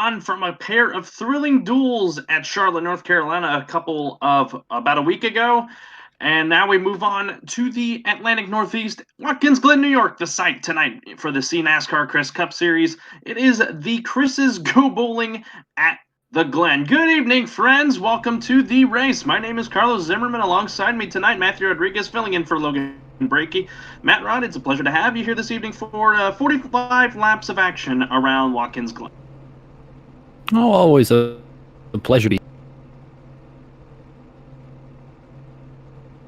on from a pair of thrilling duels at Charlotte, North Carolina, about a week ago. And now we move on to the Atlantic Northeast, Watkins Glen, New York, the site tonight for the cNASCAR Chris Cup Series. It is the Chris's Go Bowling at the Glen. Good evening, friends. Welcome to the race. My name is Carlos Zimmerman. Alongside me tonight, Matthew Rodriguez filling in for Logan Breaky. Matt Rod, it's a pleasure to have you here this evening for 45 laps of action around Watkins Glen. Oh, always a pleasure to be.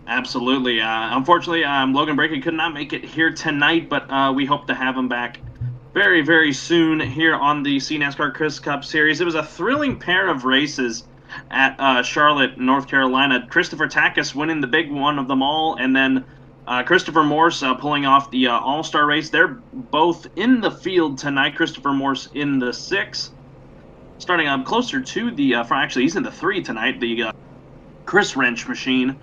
Absolutely. Unfortunately, Logan Breaky could not make it here tonight, but we hope to have him back very, very soon here on the cNASCAR Chris Cup Series. It was a thrilling pair of races at Charlotte, North Carolina. Christopher Takis winning the big one of them all, and then Christopher Morse pulling off the All-Star race. They're both in the field tonight. Christopher Morse in the 6. Starting up closer to the front. Actually, he's in the 3 tonight. The Chris Wrench machine.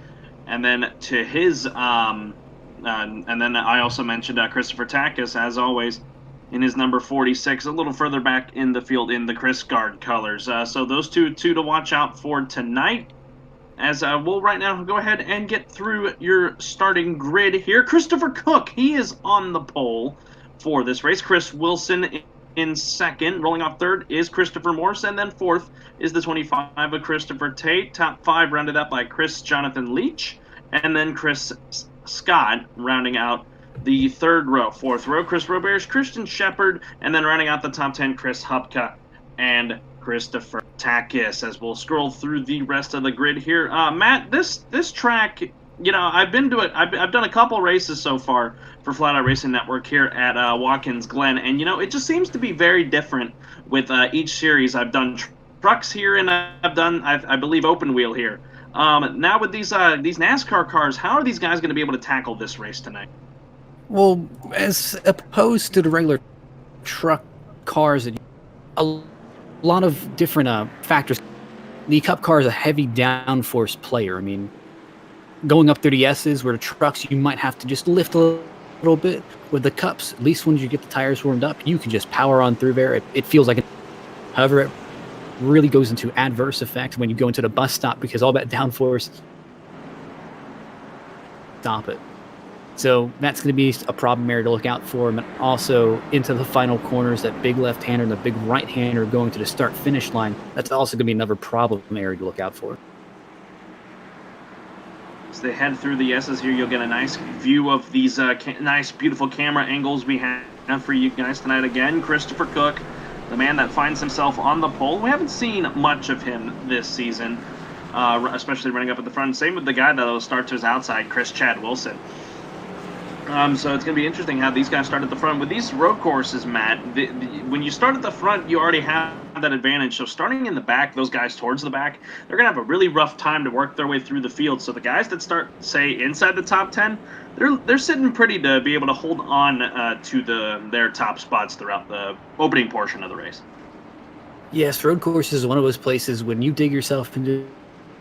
And then to his, and then I also mentioned Christopher Takis, as always, in his number 46, a little further back in the field in the Chris Guard colors. So those two to watch out for tonight. As we'll right now go ahead and get through your starting grid here. Christopher Cook, he is on the pole for this race. Chris Wilson in second. Rolling off third is Christopher Morse, and then fourth is the 25 of Christopher Tate. Top 5 rounded up by Chris Jonathan Leach, and then Chris Scott rounding out the third row. Fourth row, Chris Roberge, Christian Shepard, and then rounding out the top 10, Chris Hupka and Christopher Takis. As we'll scroll through the rest of the grid here, Matt, this track, you know, I've been to it. I've done a couple races so far for Flat Out Racing Network here at Watkins Glen, and you know, it just seems to be very different with each series. I've done trucks here, and I've done, I believe, open wheel here. Now with these NASCAR cars, how are these guys going to be able to tackle this race tonight? Well, as opposed to the regular truck cars, a lot of different factors. The Cup car is a heavy downforce player. I mean, going up through the S's, where the trucks you might have to just lift a little bit. With the Cups, at least once you get the tires warmed up, you can just power on through there. It feels like it. However, it really goes into adverse effect when you go into the bus stop, because all that downforce stop it. So that's going to be a problem area to look out for. And also into the final corners, that big left-hander and the big right-hander going to the start-finish line. That's also going to be another problem area to look out for. As they head through the S's here, you'll get a nice view of these nice, beautiful camera angles we have for you guys tonight. Again, Christopher Cook, the man that finds himself on the pole. We haven't seen much of him this season, especially running up at the front. Same with the guy that will start to his outside, Chad Wilson. So it's going to be interesting how these guys start at the front. With these road courses, Matt, when you start at the front, you already have that advantage. So starting in the back, those guys towards the back, they're going to have a really rough time to work their way through the field. So the guys that start, say, inside the top 10, they're sitting pretty to be able to hold on to their top spots throughout the opening portion of the race. Yes, road courses is one of those places when you dig yourself into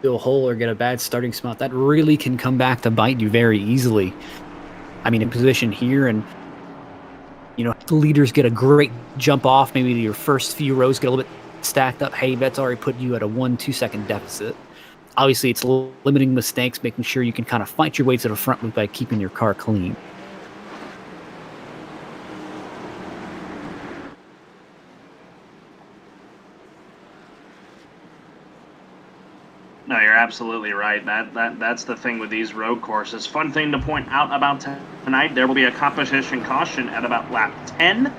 a hole or get a bad starting spot, that really can come back to bite you very easily. I mean, in position here, and you know, the leaders get a great jump off. Maybe your first few rows get a little bit stacked up. Hey, that's already put you at a 1-2 second deficit. Obviously, it's limiting mistakes, making sure you can kind of fight your way to the front by keeping your car clean. No, you're absolutely right. That's the thing with these road courses. Fun thing to point out about tonight, there will be a competition caution at about lap 10.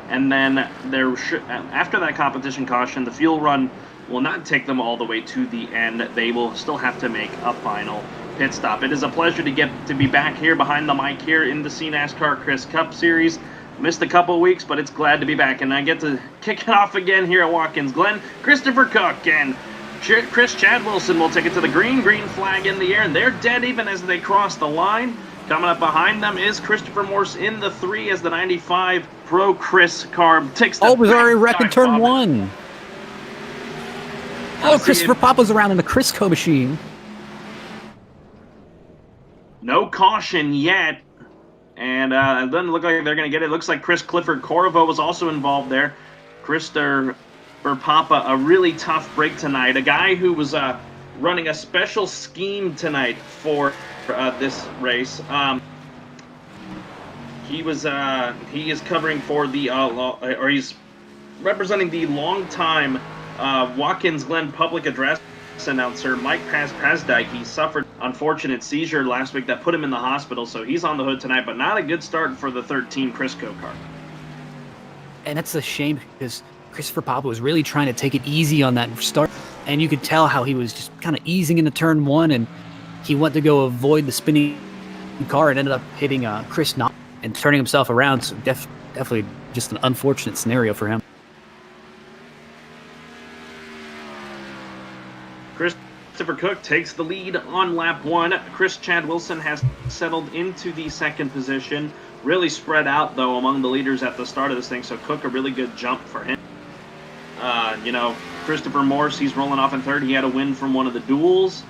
And then after that competition caution, the fuel run will not take them all the way to the end. They will still have to make a final pit stop. It is a pleasure to be back here behind the mic here in the cNASCAR Chris Cup Series. Missed a couple of weeks, but it's glad to be back. And I get to kick it off again here at Watkins Glen. Christopher Cook and Chad Wilson will take it to the green flag in the air, and they're dead even as they cross the line. Coming up behind them is Christopher Morse in the 3 as the 95 Pro Chris car takes the was already wrecking turn 1. Christopher Papa's around in the Crisco machine. No caution yet, and it doesn't look like they're going to get it. It looks like Chris Clifford Corvo was also involved there. Papa a really tough break tonight. A guy who was running a special scheme tonight for this race. He is covering for the or he's representing the longtime Watkins Glen public address announcer Mike Pasdyke. He suffered unfortunate seizure last week that put him in the hospital, so he's on the hood tonight, but not a good start for the 13 Crisco car. And it's a shame because Christopher Papa was really trying to take it easy on that start, and you could tell how he was just kind of easing into turn one, and he went to go avoid the spinning car and ended up hitting Chris Knott and turning himself around. So definitely just an unfortunate scenario for him. Christopher Cook takes the lead on lap one. Chad Wilson has settled into the second position. Really spread out, though, among the leaders at the start of this thing, so Cook, a really good jump for him. Christopher Morse, he's rolling off in third. He had a win from one of the duels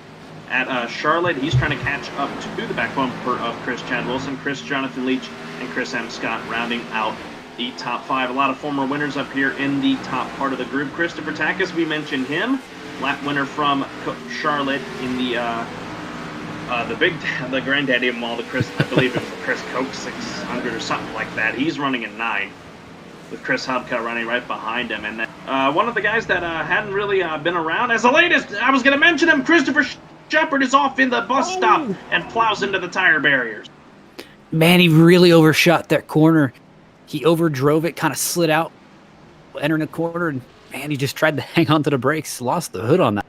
at Charlotte. He's trying to catch up to the back bumper of Chad Wilson. Jonathan Leach, and Chris M. Scott rounding out the top five. A lot of former winners up here in the top part of the group. Christopher Takis, we mentioned him. Lap winner from Charlotte in the granddaddy of them all, I believe it was the Chris Coke 600 or something like that. He's running in 9 with Chris Hubka running right behind him. And then one of the guys that hadn't really been around, as the latest, I was going to mention him, Christopher Shepard is off in the bus stop and plows into the tire barriers. Man, he really overshot that corner. He overdrove it, kind of slid out, entering the corner, and man, he just tried to hang on to the brakes, lost the hood on that.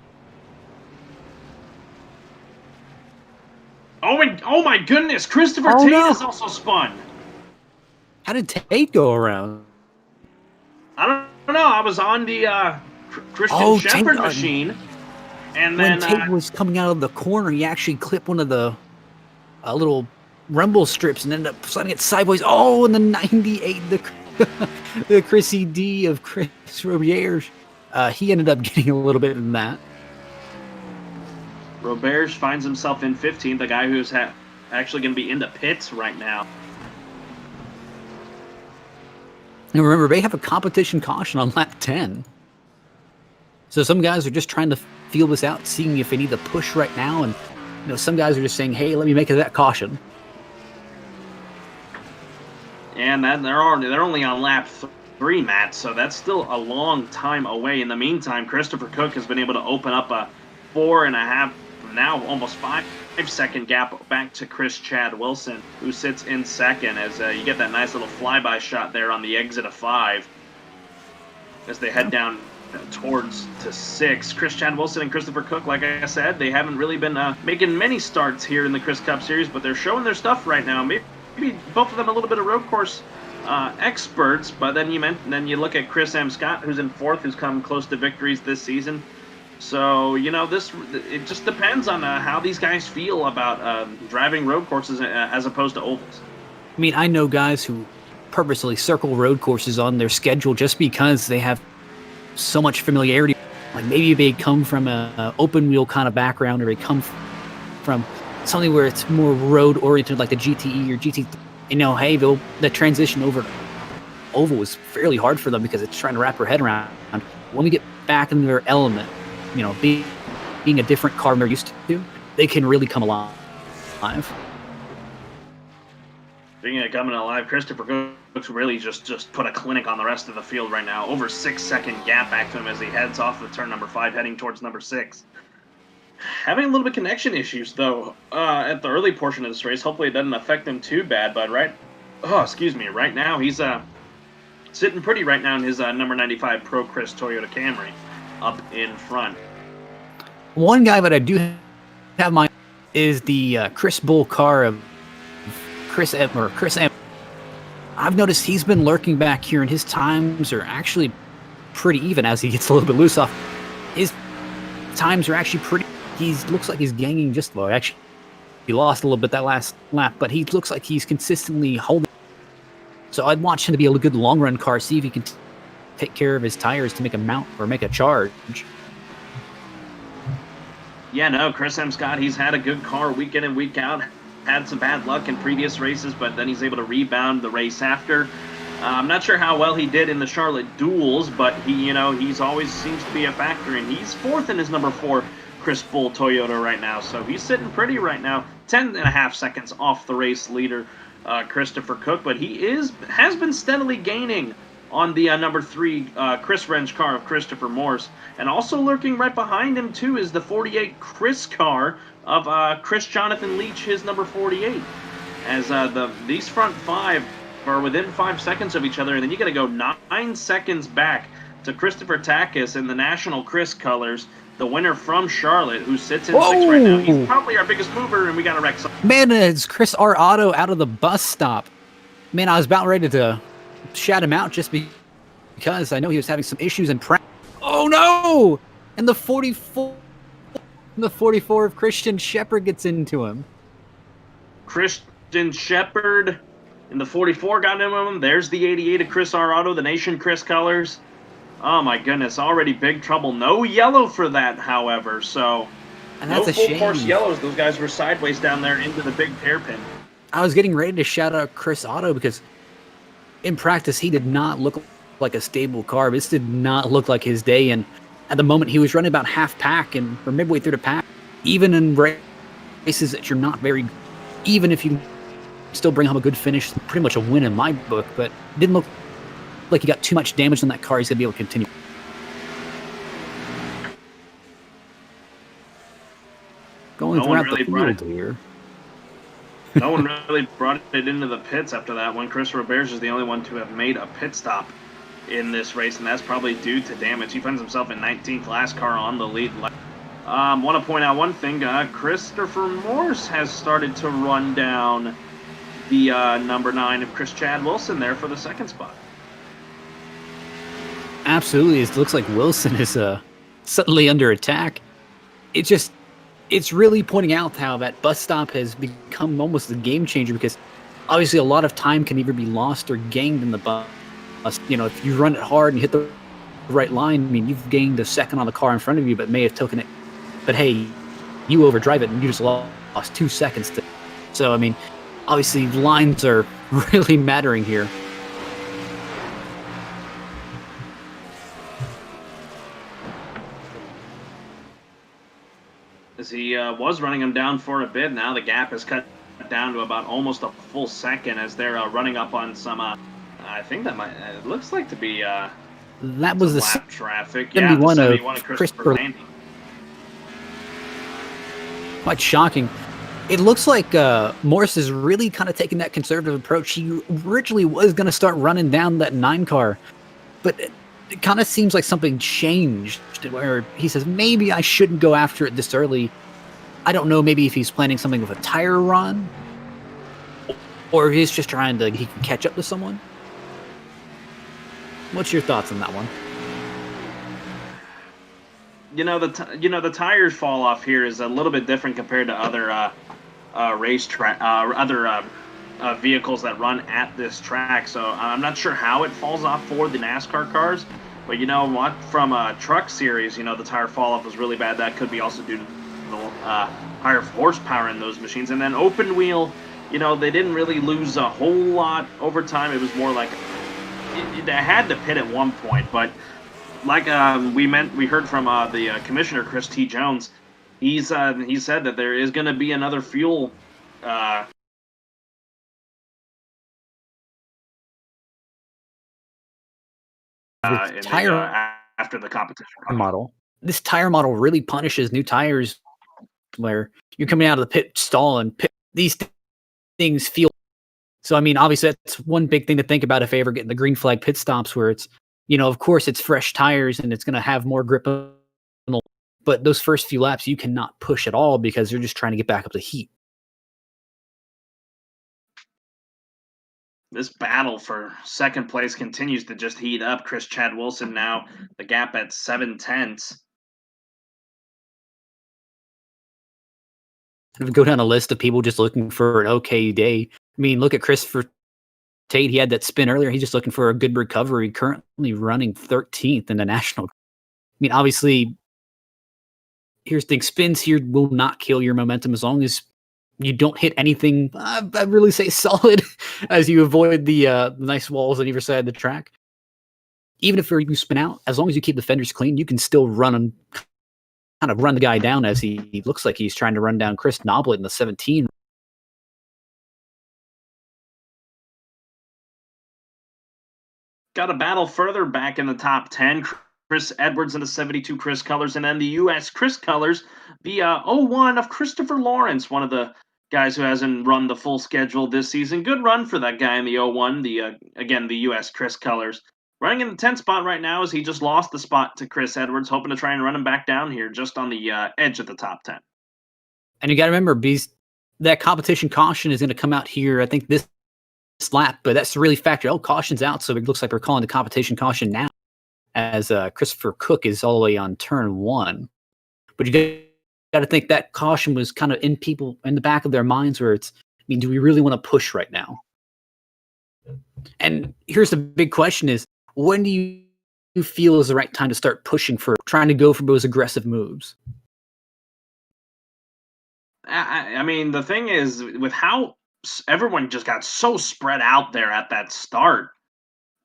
Oh my goodness, Christopher Tate is also spun. How did Tate go around? I don't know. I was on the Christian Shepard machine. And when then Tate was coming out of the corner, he actually clipped one of the little rumble strips and ended up sliding it sideways. Oh, and the 98, the Chrissy D of Chris Robiers. He ended up getting a little bit in that. Roberge finds himself in 15th, the guy who's actually going to be in the pits right now. And remember, they have a competition caution on lap 10. So some guys are just trying to feel this out, seeing if they need to push right now. And some guys are just saying, hey, let me make it that caution. And they're only on lap 3, Matt, so that's still a long time away. In the meantime, Christopher Cook has been able to open up a 4.5, now almost 5-second gap back to Chad Wilson, who sits in second, as you get that nice little flyby shot there on the exit of 5 as they head down towards to 6. Chad Wilson and Christopher Cook, like I said, they haven't really been making many starts here in the Chris Cup Series, but they're showing their stuff right now. Maybe both of them a little bit of road course experts, but then you look at Chris M. Scott, who's in 4th, who's come close to victories this season. So, it just depends on how these guys feel about driving road courses as opposed to ovals. I mean, I know guys who purposely circle road courses on their schedule just because they have so much familiarity. Like maybe they come from an open wheel kind of background, or they come from something where it's more road oriented, like the GTE or GT. Hey, the transition over oval was fairly hard for them because it's trying to wrap their head around. When we get back in their element, being a different car than they're used to, they can really come alive. Speaking of coming alive, Christopher Cook's really just put a clinic on the rest of the field right now. Over 6-second gap back to him as he heads off of turn number 5, heading towards number 6. Having a little bit of connection issues, though, at the early portion of this race. Hopefully it doesn't affect him too bad, but right now he's sitting pretty right now in his number 95 Pro Chris Toyota Camry up in front. One guy that I do have my is the Chris Bull car of Chris M. I've noticed he's been lurking back here, and his times are actually pretty even as he gets a little bit loose off. His times are actually pretty. He looks like he's gaining just low. Actually, he lost a little bit that last lap, but he looks like he's consistently holding. So I'd watch him to be a good long-run car, see if he can take care of his tires to make a mount or make a charge. Yeah, no, Chris M. Scott, he's had a good car week in and week out. Had some bad luck in previous races, but then he's able to rebound the race after. I'm not sure how well he did in the Charlotte duels, but he's always seems to be a factor, and he's fourth in his number 4 Chris Bull Toyota right now, so he's sitting pretty right now, 10.5 seconds off the race leader, Christopher Cook, but he has been steadily gaining on the number 3 Chris Wrench car of Christopher Morse, and also lurking right behind him too is the 48 Chris car of Chris Jonathan Leach, his number 48, as these front 5 are within 5 seconds of each other, and then you got to go 9 seconds back to Christopher Takis in the National Chris colors, the winner from Charlotte, who sits in 6th right now. He's probably our biggest mover, and we got to wreck some. Man, it's Chris R. Otto out of the bus stop. Man, I was about ready to shout him out just because I know he was having some issues in practice. Oh no! And the 44 of Christian Shepard gets into him. Christian Shepard in the 44 got into him. There's the 88 of Chris R. Otto, the Nation Chris colors. Oh my goodness, already big trouble. No yellow for that, however, so and that's no a shame. Full course yellows. Those guys were sideways down there into the big hairpin. I was getting ready to shout out Chris Otto because in practice he did not look like a stable car. This did not look like his day, and at the moment he was running about half pack and or midway through the pack. Even in races that you're not very, even if you still bring home a good finish, pretty much a win in my book, but didn't look like he got too much damage on that car. He's going to be able to continue. Going throughout the field here. No one really brought it into the pits after that one. Chris Roberts is the only one to have made a pit stop in this race, and that's probably due to damage. He finds himself in 19th, last car on the lead. Want to point out one thing. Christopher Morse has started to run down the number 9 of Chris Chad Wilson there for the 2nd spot. Absolutely. It looks like Wilson is suddenly under attack. It's really pointing out how that bus stop has become almost a game changer, because obviously a lot of time can either be lost or gained in the bus. If you run it hard and hit the right line, I mean, you've gained a second on the car in front of you, but may have taken it. But hey, you overdrive it and you just lost 2 seconds. So, I mean, obviously lines are really mattering here. As he was running him down for a bit, now the gap is cut down to about almost a full second as they're running up on some, I think that it looks like to be that was the lap traffic. 71 yeah, of Christopher Landy. Quite shocking. It looks like Morse is really kind of taking that conservative approach. He originally was going to start running down that 9 car, but it kind of seems like something changed where he says, maybe I shouldn't go after it this early. I don't know, maybe if he's planning something with a tire run, or if he's just trying to, he can catch up to someone. What's your thoughts on that one? The tires fall off here is a little bit different compared to other vehicles that run at this track. So I'm not sure how it falls off for the NASCAR cars, but you know what? From a truck series, the tire fall off was really bad. That could be also due to the higher horsepower in those machines. And then open wheel, they didn't really lose a whole lot over time. It was more like they had to pit at one point, but like we heard from the commissioner Chris T. Jones, he said that there is going to be another fuel after the competition model. This tire model really punishes new tires, where you're coming out of the pit stall and these things feel. So, I mean, obviously that's one big thing to think about if they ever get in the green flag pit stops, where it's, of course it's fresh tires and it's going to have more grip. But those first few laps, you cannot push at all because you're just trying to get back up to heat. This battle for second place continues to just heat up. Chris Chad Wilson now, the gap at 7/10. If we go down a list of people just looking for an okay day, I mean, look at Christopher Tate. He had that spin earlier. He's just looking for a good recovery, currently running 13th in the national. I mean, obviously, here's the thing. Spins here will not kill your momentum as long as, You don't hit anything, I'd really say solid, as you avoid the nice walls on either side of the track. Even if you spin out, as long as you keep the fenders clean, you can still kind of run the guy down as he looks like he's trying to run down Chris Noblet in the 17. Got a battle further back in the top 10. Chris Edwards in the 72 Chris Colors, and then the U.S. Chris Colors, the 01 of Christopher Lawrence, one of the guys who hasn't run the full schedule this season. Good run for that guy in the 01, again, the U.S. Chris Colors. Running in the 10th spot right now as he just lost the spot to Chris Edwards, hoping to try and run him back down here just on the edge of the top 10. And you got to remember, that competition caution is going to come out here, I think, this lap, but that's really factored. Oh, caution's out, so it looks like we're calling the competition caution now, as Christopher Cook is all the way on turn 1. But you got to think that caution was kind of in the back of their minds, where it's, I mean, do we really want to push right now? And here's the big question: is when do you feel is the right time to start pushing for trying to go for those aggressive moves? I mean, the thing is, with how everyone just got so spread out there at that start,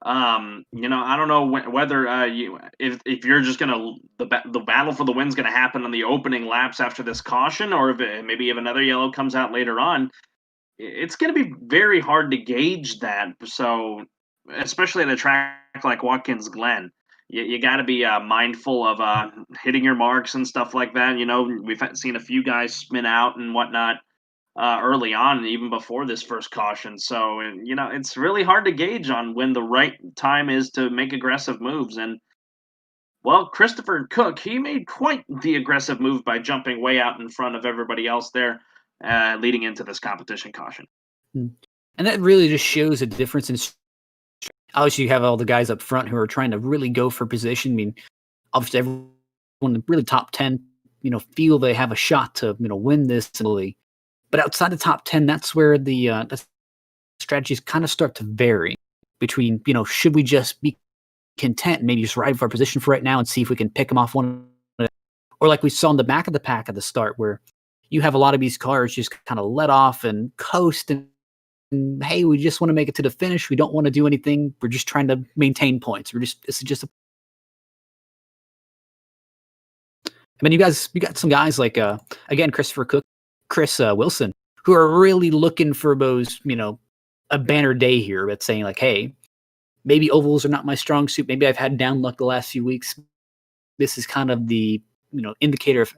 I don't know whether if you're just gonna the battle for the win's gonna happen on the opening laps after this caution, or maybe if another yellow comes out later on, it's gonna be very hard to gauge that. So, especially at a track like Watkins Glen, you got to be mindful of hitting your marks and stuff like that. We've seen a few guys spin out and whatnot early on, even before this first caution. So, it's really hard to gauge on when the right time is to make aggressive moves. And, well, Christopher Cook, he made quite the aggressive move by jumping way out in front of everybody else there, leading into this competition caution. And that really just shows a difference in. Obviously, you have all the guys up front who are trying to really go for position. I mean, obviously, everyone really top 10, feel they have a shot to, win this. But outside the top 10, that's where the strategies kind of start to vary between, should we just be content and maybe just ride for our position for right now and see if we can pick them off one, or like we saw in the back of the pack at the start, where you have a lot of these cars just kind of let off and coast and hey, we just want to make it to the finish. We don't want to do anything. We're just trying to maintain points. This is just I mean, you got some guys like, again, Christopher Cook, Chris Wilson, who are really looking for those, a banner day here, but saying like, hey, maybe ovals are not my strong suit. Maybe I've had down luck the last few weeks. This is kind of the, indicator of.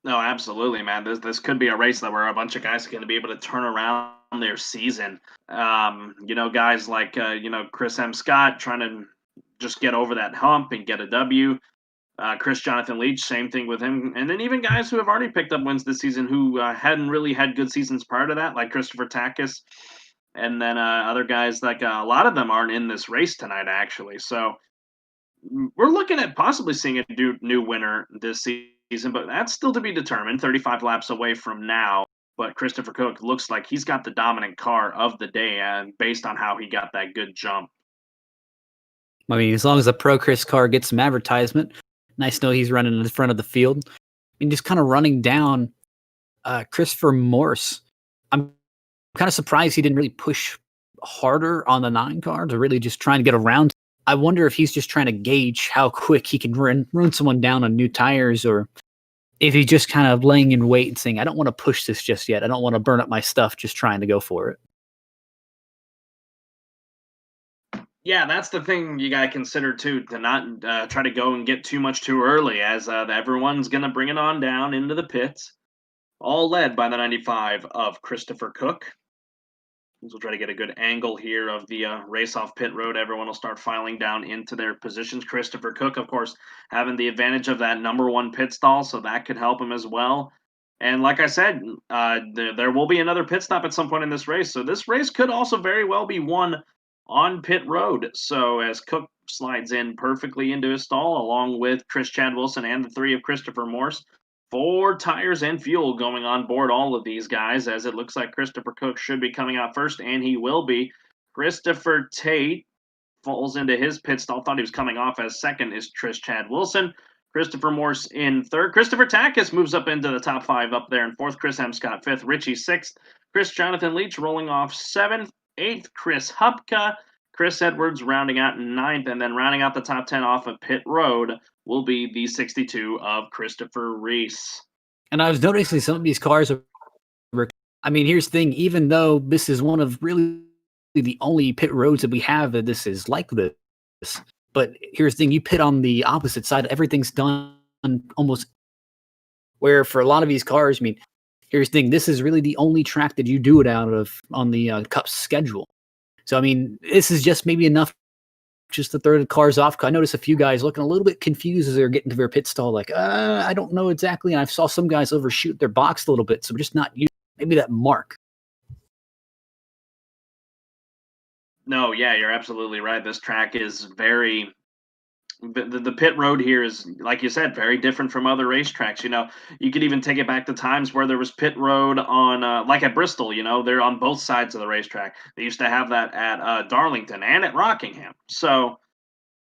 No, absolutely, man. This could be a race that where a bunch of guys are going to be able to turn around their season. Guys like Chris M. Scott trying to just get over that hump and get a W. Chris Jonathan Leach, same thing with him. And then even guys who have already picked up wins this season who hadn't really had good seasons prior to that, like Christopher Takis. And then other guys, like a lot of them aren't in this race tonight, actually. So we're looking at possibly seeing a new winner this season, but that's still to be determined. 35 laps away from now. But Christopher Cook looks like he's got the dominant car of the day, and based on how he got that good jump. I mean, as long as the Pro Chris car gets some advertisement, nice to know he's running in the front of the field. I mean, just kind of running down Christopher Morse. I'm kind of surprised he didn't really push harder on the 9 car to really just try and get around. I wonder if he's just trying to gauge how quick he can run someone down on new tires, or if he's just kind of laying in wait and saying, I don't want to push this just yet. I don't want to burn up my stuff just trying to go for it. Yeah, that's the thing you got to consider too, to not try to go and get too much too early, as everyone's going to bring it on down into the pits, all led by the 95 of Christopher Cook. We'll try to get a good angle here of the race off pit road. Everyone will start filing down into their positions. Christopher Cook, of course, having the advantage of that number 1 pit stall, so that could help him as well. And like I said, there will be another pit stop at some point in this race. So this race could also very well be won on pit road. So as Cook slides in perfectly into his stall, along with Chad Wilson and the 3 of Christopher Morse, 4 tires and fuel going on board all of these guys, as it looks like Christopher Cook should be coming out first, and he will be. Christopher Tate falls into his pit stall. Thought he was coming off as second is Chad Wilson. Christopher Morse in third. Christopher Takis moves up into the top 5 up there in fourth. Chris M. Scott fifth. Richie sixth. Chris Jonathan Leach rolling off seventh. Eighth, Chris Hupka. Chris Edwards rounding out ninth. And then rounding out the top 10 off of pit road will be the 62 of Christopher Reese. And I was noticing some of these cars are, I mean, here's the thing. Even though this is one of really the only pit roads that we have that this is like this, but here's the thing, you pit on the opposite side, everything's done almost, where for a lot of these cars, I mean, here's the thing, this is really the only track that you do it out of on the Cup schedule. So, I mean, this is just maybe enough just to throw the cars off. I noticed a few guys looking a little bit confused as they're getting to their pit stall, like, I don't know exactly. And I saw some guys overshoot their box a little bit, so we're just not using maybe that mark. No, yeah, you're absolutely right. This track is very the pit road here is, like you said, very different from other racetracks. You know, you could even take it back to times where there was pit road on, like at Bristol. You know, they're on both sides of the racetrack. They used to have that at Darlington and at Rockingham. So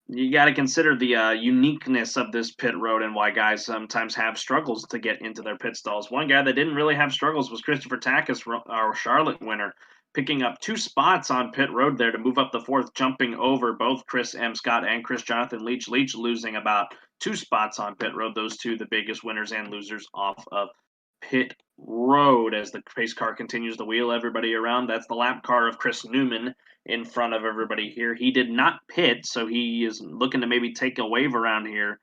you got to consider the uniqueness of this pit road and why guys sometimes have struggles to get into their pit stalls. One guy that didn't really have struggles was Christopher Takis, our Charlotte winner, picking up 2 spots on pit road there to move up the fourth, jumping over both Chris M. Scott and Chris Jonathan Leach. Leach losing about 2 spots on pit road. Those two, the biggest winners and losers off of pit road as the pace car continues to wheel everybody around. That's the lap car of Chris Newman in front of everybody here. He did not pit, so he is looking to maybe take a wave around here.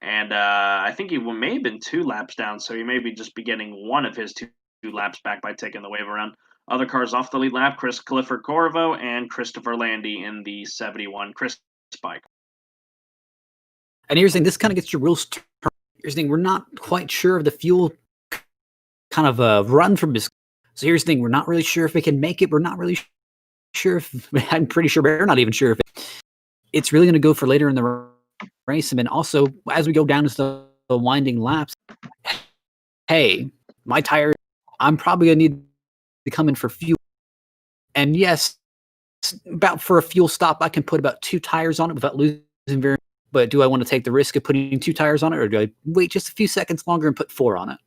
And I think he may have been 2 laps down, so he may be just be getting one of his two laps back by taking the wave around. Other cars off the lead lap, Chris Clifford Corvo and Christopher Landy in the 71 Chris Spike. And here's the thing, this kind of gets your wheels turned. Here's the thing, we're not quite sure of the fuel kind of run from this. So here's the thing, we're not really sure if it can make it. We're not really sure if, I'm pretty sure we're not even sure if it's really going to go for later in the race. And then also, as we go down to the winding laps, hey, my tire, I'm probably going to need to come in for fuel. And yes, about for a fuel stop, I can put about 2 tires on it without losing very much. But do I want to take the risk of putting 2 tires on it, or do I wait just a few seconds longer and put 4 on it?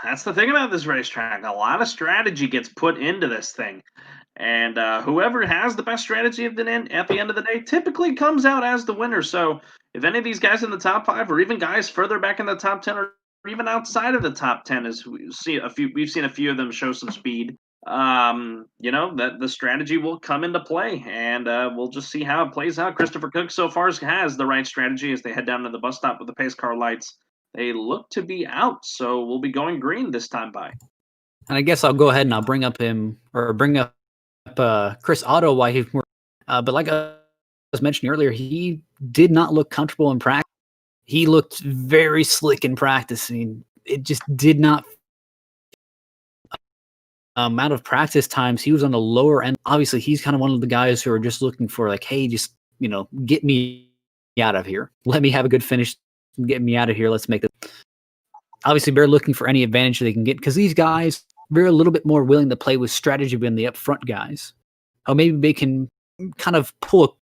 That's the thing about this racetrack. A lot of strategy gets put into this thing. And whoever has the best strategy at the end of the day typically comes out as the winner. So if any of these guys in the top 5, or even guys further back in the top 10, or even outside of the top 10, as we've seen a few of them show some speed, you know, that the strategy will come into play, and we'll just see how it plays out. Christopher Cook so far has the right strategy as they head down to the bus stop with the pace car lights. They look to be out, so we'll be going green this time by. And I guess I'll go ahead and I'll bring up Chris Otto while he's more. But like I was mentioning earlier, he did not look comfortable in practice. He looked very slick in practice. I mean, it just did not. Amount of practice times, he was on the lower end. Obviously, he's kind of one of the guys who are just looking for, like, hey, just, you know, get me out of here. Let me have a good finish. Get me out of here. Let's make it. Obviously, they're looking for any advantage they can get, because these guys, they're a little bit more willing to play with strategy than the upfront guys. Or maybe they can kind of pull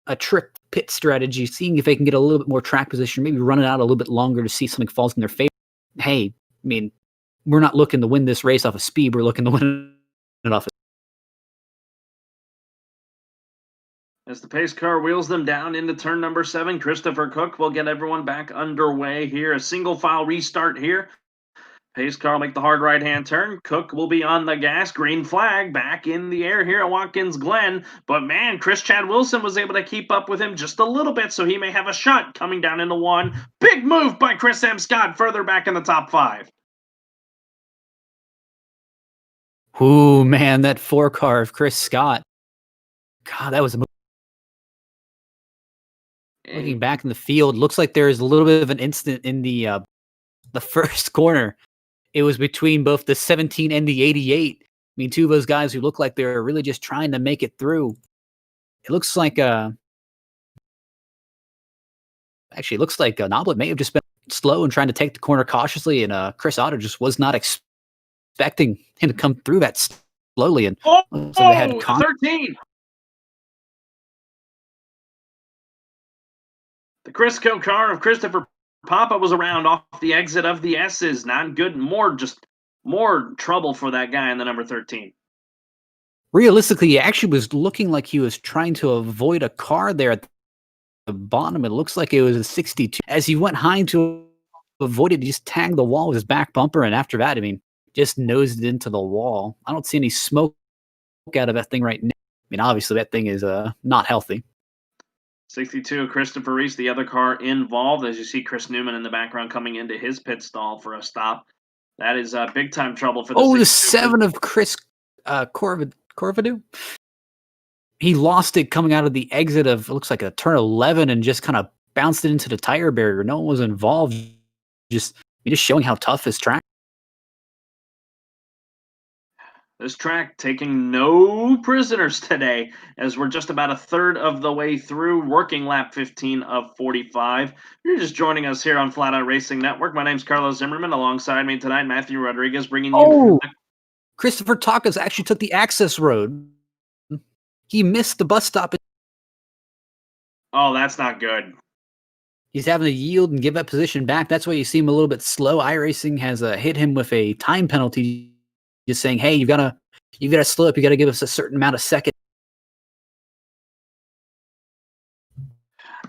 a trick pit strategy, seeing if they can get a little bit more track position, maybe run it out a little bit longer to see something falls in their favor. Hey, I mean, we're not looking to win this race off of speed. We're looking to win it off of. As the pace car wheels them down into turn number 7, Christopher Cook will get everyone back underway here. A single file restart here. Pace car make the hard right-hand turn. Cook will be on the gas. Green flag back in the air here at Watkins Glen. But man, Chad Wilson was able to keep up with him just a little bit, so he may have a shot coming down into 1. Big move by Chris M. Scott further back in the top 5. Ooh, man, that 4 car of Chris Scott. God, that was a move. Looking back in the field, looks like there's a little bit of an incident in the first corner. It was between both the 17 and the 88. I mean, 2 of those guys who look like they're really just trying to make it through. It looks like actually, it looks like Noblet may have just been slow and trying to take the corner cautiously, and Chris Otto just was not expecting him to come through that slowly. And so they had 13. The Crisco car of Christopher Papa was around off the exit of the S's. Not good. More trouble for that guy in the number 13. Realistically, he actually was looking like he was trying to avoid a car there at the bottom. It looks like it was a 62. As he went high to avoid it, he just tagged the wall with his back bumper. And after that, I mean, just nosed into the wall. I don't see any smoke out of that thing right now. I mean, obviously, that thing is not healthy. 62, Christopher Reese, the other car involved. As you see Chris Newman in the background coming into his pit stall for a stop. That is big time trouble for the Oh, the 7 of Chris Corvidou. He lost it coming out of the exit of, it looks like a turn 11 and just kind of bounced it into the tire barrier. No one was involved. Just showing how tough his track. This track taking no prisoners today, as we're just about a third of the way through, working lap 15 of 45. If you're just joining us here on Flat Out Racing Network, my name's Carlos Zimmerman. Alongside me tonight, Matthew Rodriguez, bringing you... Christopher Takas actually took the access road. He missed the bus stop. Oh, that's not good. He's having to yield and give that position back. That's why you see him a little bit slow. iRacing has hit him with a time penalty, just saying, "Hey, you gotta slow up. You gotta give us a certain amount of seconds."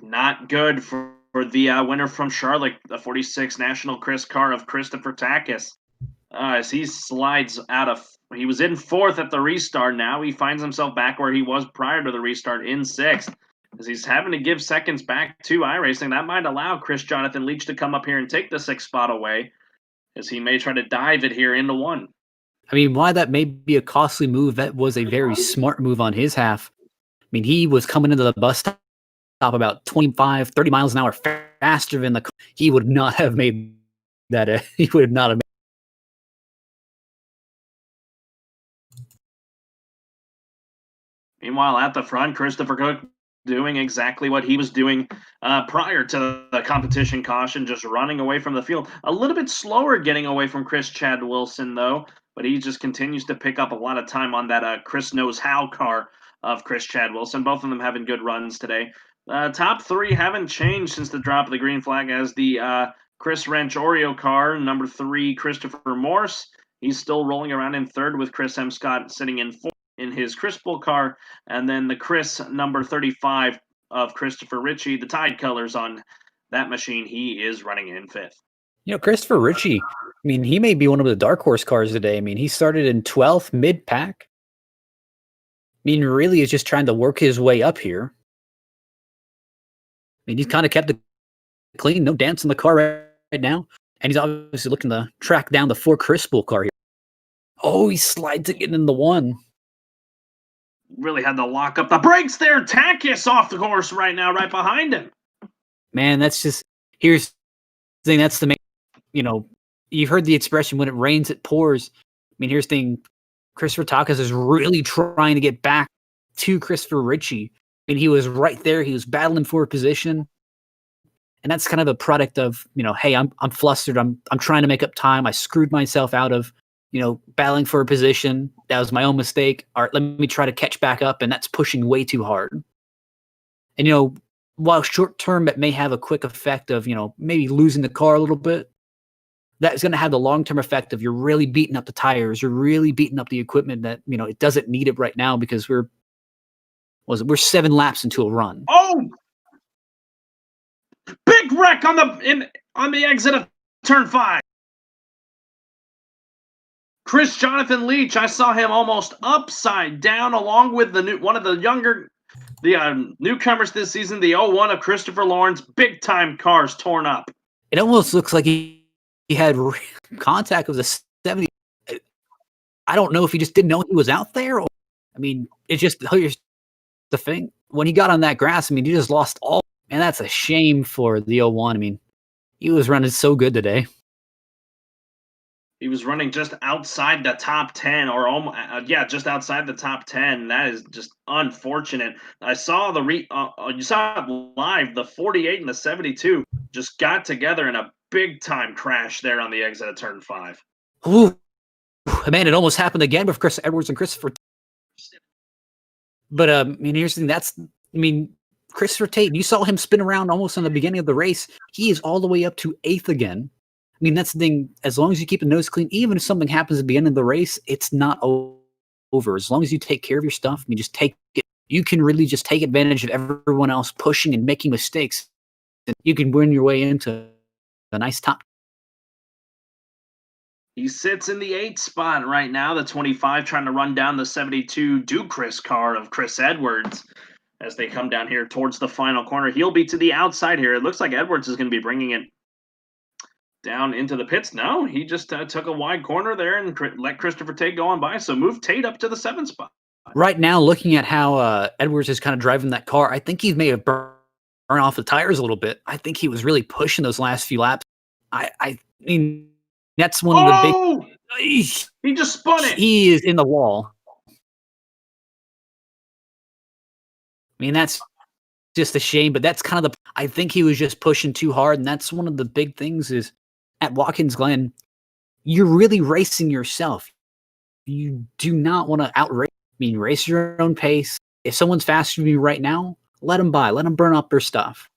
Not good for the winner from Charlotte, the 46 National Chris car of Christopher Takas. As he slides out of, he was in 4th at the restart. Now he finds himself back where he was prior to the restart in 6th. As he's having to give seconds back to iRacing. That might allow Chris Jonathan Leach to come up here and take the 6th spot away, as he may try to dive it here into 1. I mean, why that may be a costly move, that was a very smart move on his half. I mean, he was coming into the bus stop about 25, 30 miles an hour faster than the car. He would not have made that. He would not have made. Meanwhile, at the front, Christopher Cook doing exactly what he was doing prior to the competition caution, just running away from the field. A little bit slower getting away from Chris Chad Wilson, though, but he just continues to pick up a lot of time on that Chris Knows How car of Chris Chad Wilson. Both of them having good runs today. Top 3 haven't changed since the drop of the green flag, as the Chris Wrench Oreo car, number 3, Christopher Morse. He's still rolling around in 3rd with Chris M. Scott sitting in 4th in his Chris Bull car, and then the Chris number 35 of Christopher Ritchie, the Tide colors on that machine, he is running in 5th. You know, Christopher Ritchie, I mean, he may be one of the dark horse cars today. I mean, he started in 12th mid-pack. I mean, really is just trying to work his way up here. I mean, he's kind of kept it clean, no dents in the car right now. And he's obviously looking to track down the 4 Chris Bull car here. Oh, he slides it getting in the 1. Really had to lock up the brakes there. Takas off the course right now, right behind him. Man, that's just, here's the thing, that's the main, you know, you've heard the expression, when it rains, it pours. I mean, here's the thing, Christopher Takas is really trying to get back to Christopher Ritchie. I mean, he was right there. He was battling for a position. And that's kind of a product of, you know, hey, I'm flustered. I'm trying to make up time. I screwed myself out of, you know, battling for a position. That was my own mistake. All right, let me try to catch back up. And that's pushing way too hard. And, you know, while short term, it may have a quick effect of, you know, maybe losing the car a little bit. That's going to have the long-term effect of you're really beating up the tires. You're really beating up the equipment that, you know, it doesn't need it right now because we're 7 laps into a run. Oh, big wreck on the exit of turn 5. Chris Jonathan Leach, I saw him almost upside down, along with one of the younger, newcomers this season, the 01 of Christopher Lawrence. Big time cars torn up. It almost looks like he had contact with the 70. I don't know if he just didn't know he was out there. Or, I mean, it's just here's the thing. When he got on that grass, I mean, he just lost all. And that's a shame for the 01. I mean, he was running so good today. He was running just outside the top 10, or almost, just outside the top 10. That is just unfortunate. I saw you saw it live. The 48 and the 72 just got together in a big time crash there on the exit of turn 5. Ooh, man, it almost happened again with Chris Edwards and Christopher. But I mean, here's the thing. Christopher Tate, you saw him spin around almost in the beginning of the race. He is all the way up to 8th again. I mean, that's the thing. As long as you keep the nose clean, even if something happens at the end of the race, it's not over. As long as you take care of your stuff, I mean, just take it. You can really just take advantage of everyone else pushing and making mistakes, and you can win your way into a nice top. He sits in the 8th spot right now, the 25, trying to run down the 72 Ducris car of Chris Edwards as they come down here towards the final corner. He'll be to the outside here. It looks like Edwards is going to be bringing it down into the pits. No, he just took a wide corner there and let Christopher Tate go on by. So move Tate up to the 7th spot. Right now, looking at how Edwards is kind of driving that car, I think he may have burned off the tires a little bit. I think he was really pushing those last few laps. I mean, that's one of the big. He just spun it. He is in the wall. I mean, that's just a shame, but that's kind of the. I think he was just pushing too hard, and that's one of the big things is at Watkins Glen, you're really racing yourself. You do not want to outrace. I mean, race your own pace. If someone's faster than you right now, let them by. Let them burn up their stuff.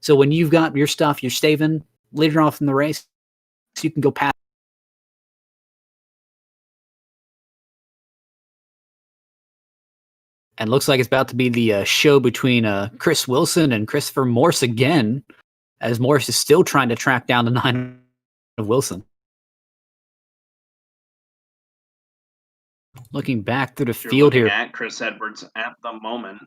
So when you've got your stuff, you're saving later off in the race, so you can go past. And looks like it's about to be the show between Chris Wilson and Christopher Morse again, as Morse is still trying to track down the 9 of Wilson. Looking back through the field here. At Chris Edwards at the moment.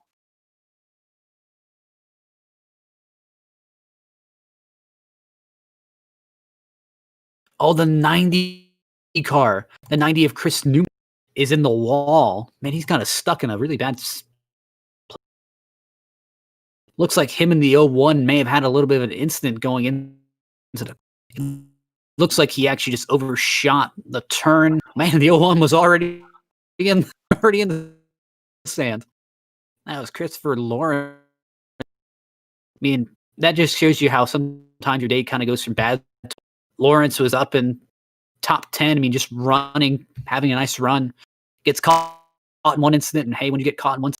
Oh, the 90 car, the 90 of Chris Newman is in the wall. Man, he's kind of stuck in a really bad. Looks like him and the 01 may have had a little bit of an incident going into the. Looks like he actually just overshot the turn. Man, the 01 was already in the sand. That was Christopher Lawrence. I mean, that just shows you how sometimes your day kind of goes from bad. Lawrence was up in top 10. I mean, just running, having a nice run. Gets caught in one incident, and hey, when you get caught in one,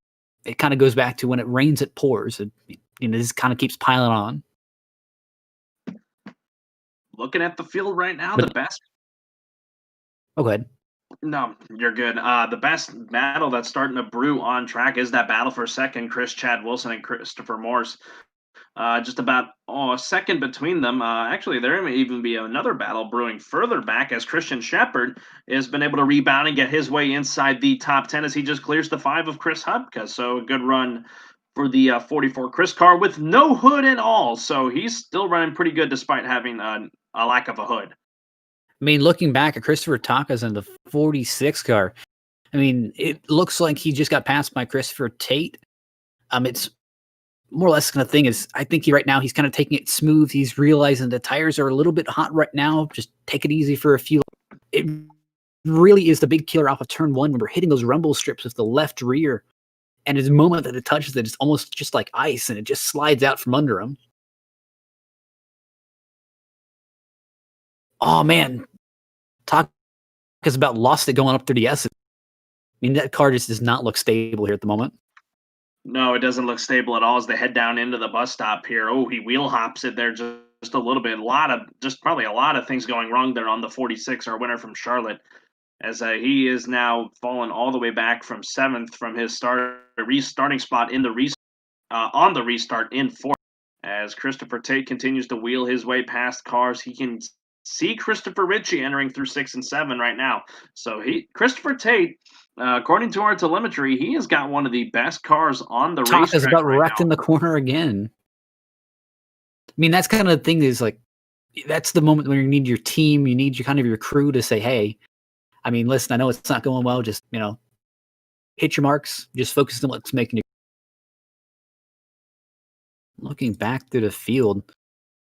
it kind of goes back to when it rains, it pours. This kind of keeps piling on. Looking at the field right now, the best. Oh, go ahead. No, you're good. The best battle that's starting to brew on track is that battle for second, Chad Wilson and Christopher Morse. Just about a second between them. Actually, there may even be another battle brewing further back as Christian Shepard has been able to rebound and get his way inside the top 10 as he just clears the 5 of Chris Hubka. So a good run for the 44 Chris car with no hood at all. So he's still running pretty good despite having a lack of a hood. I mean, looking back at Christopher Taka's in the 46 car, I mean, it looks like he just got passed by Christopher Tate. It's more or less kind of thing is I think right now he's kind of taking it smooth. He's realizing the tires are a little bit hot right now. Just take it easy for a few. It really is the big killer off of turn 1 when we're hitting those rumble strips with the left rear. And his moment that it touches it, it's almost just like ice and it just slides out from under him. Oh, man. Taka's about lost it going up through the S. I mean, that car just does not look stable here at the moment. No, it doesn't look stable at all as they head down into the bus stop here. Oh, he wheel hops it there just a little bit. Probably a lot of things going wrong there on the 46, our winner from Charlotte, as he is now fallen all the way back from 7th from his restarting spot in the on the restart in 4th. As Christopher Tate continues to wheel his way past cars, he can see Christopher Ritchie entering through 6 and 7 right now. So Christopher Tate, according to our telemetry, he has got one of the best cars on the racetrack. Taka's about wrecked in the corner again. I mean, that's kind of the thing is like, that's the moment when you need your team, you need your crew to say, hey, I mean, listen, I know it's not going well. Just, hit your marks. Just focus on what's making you. Looking back through the field,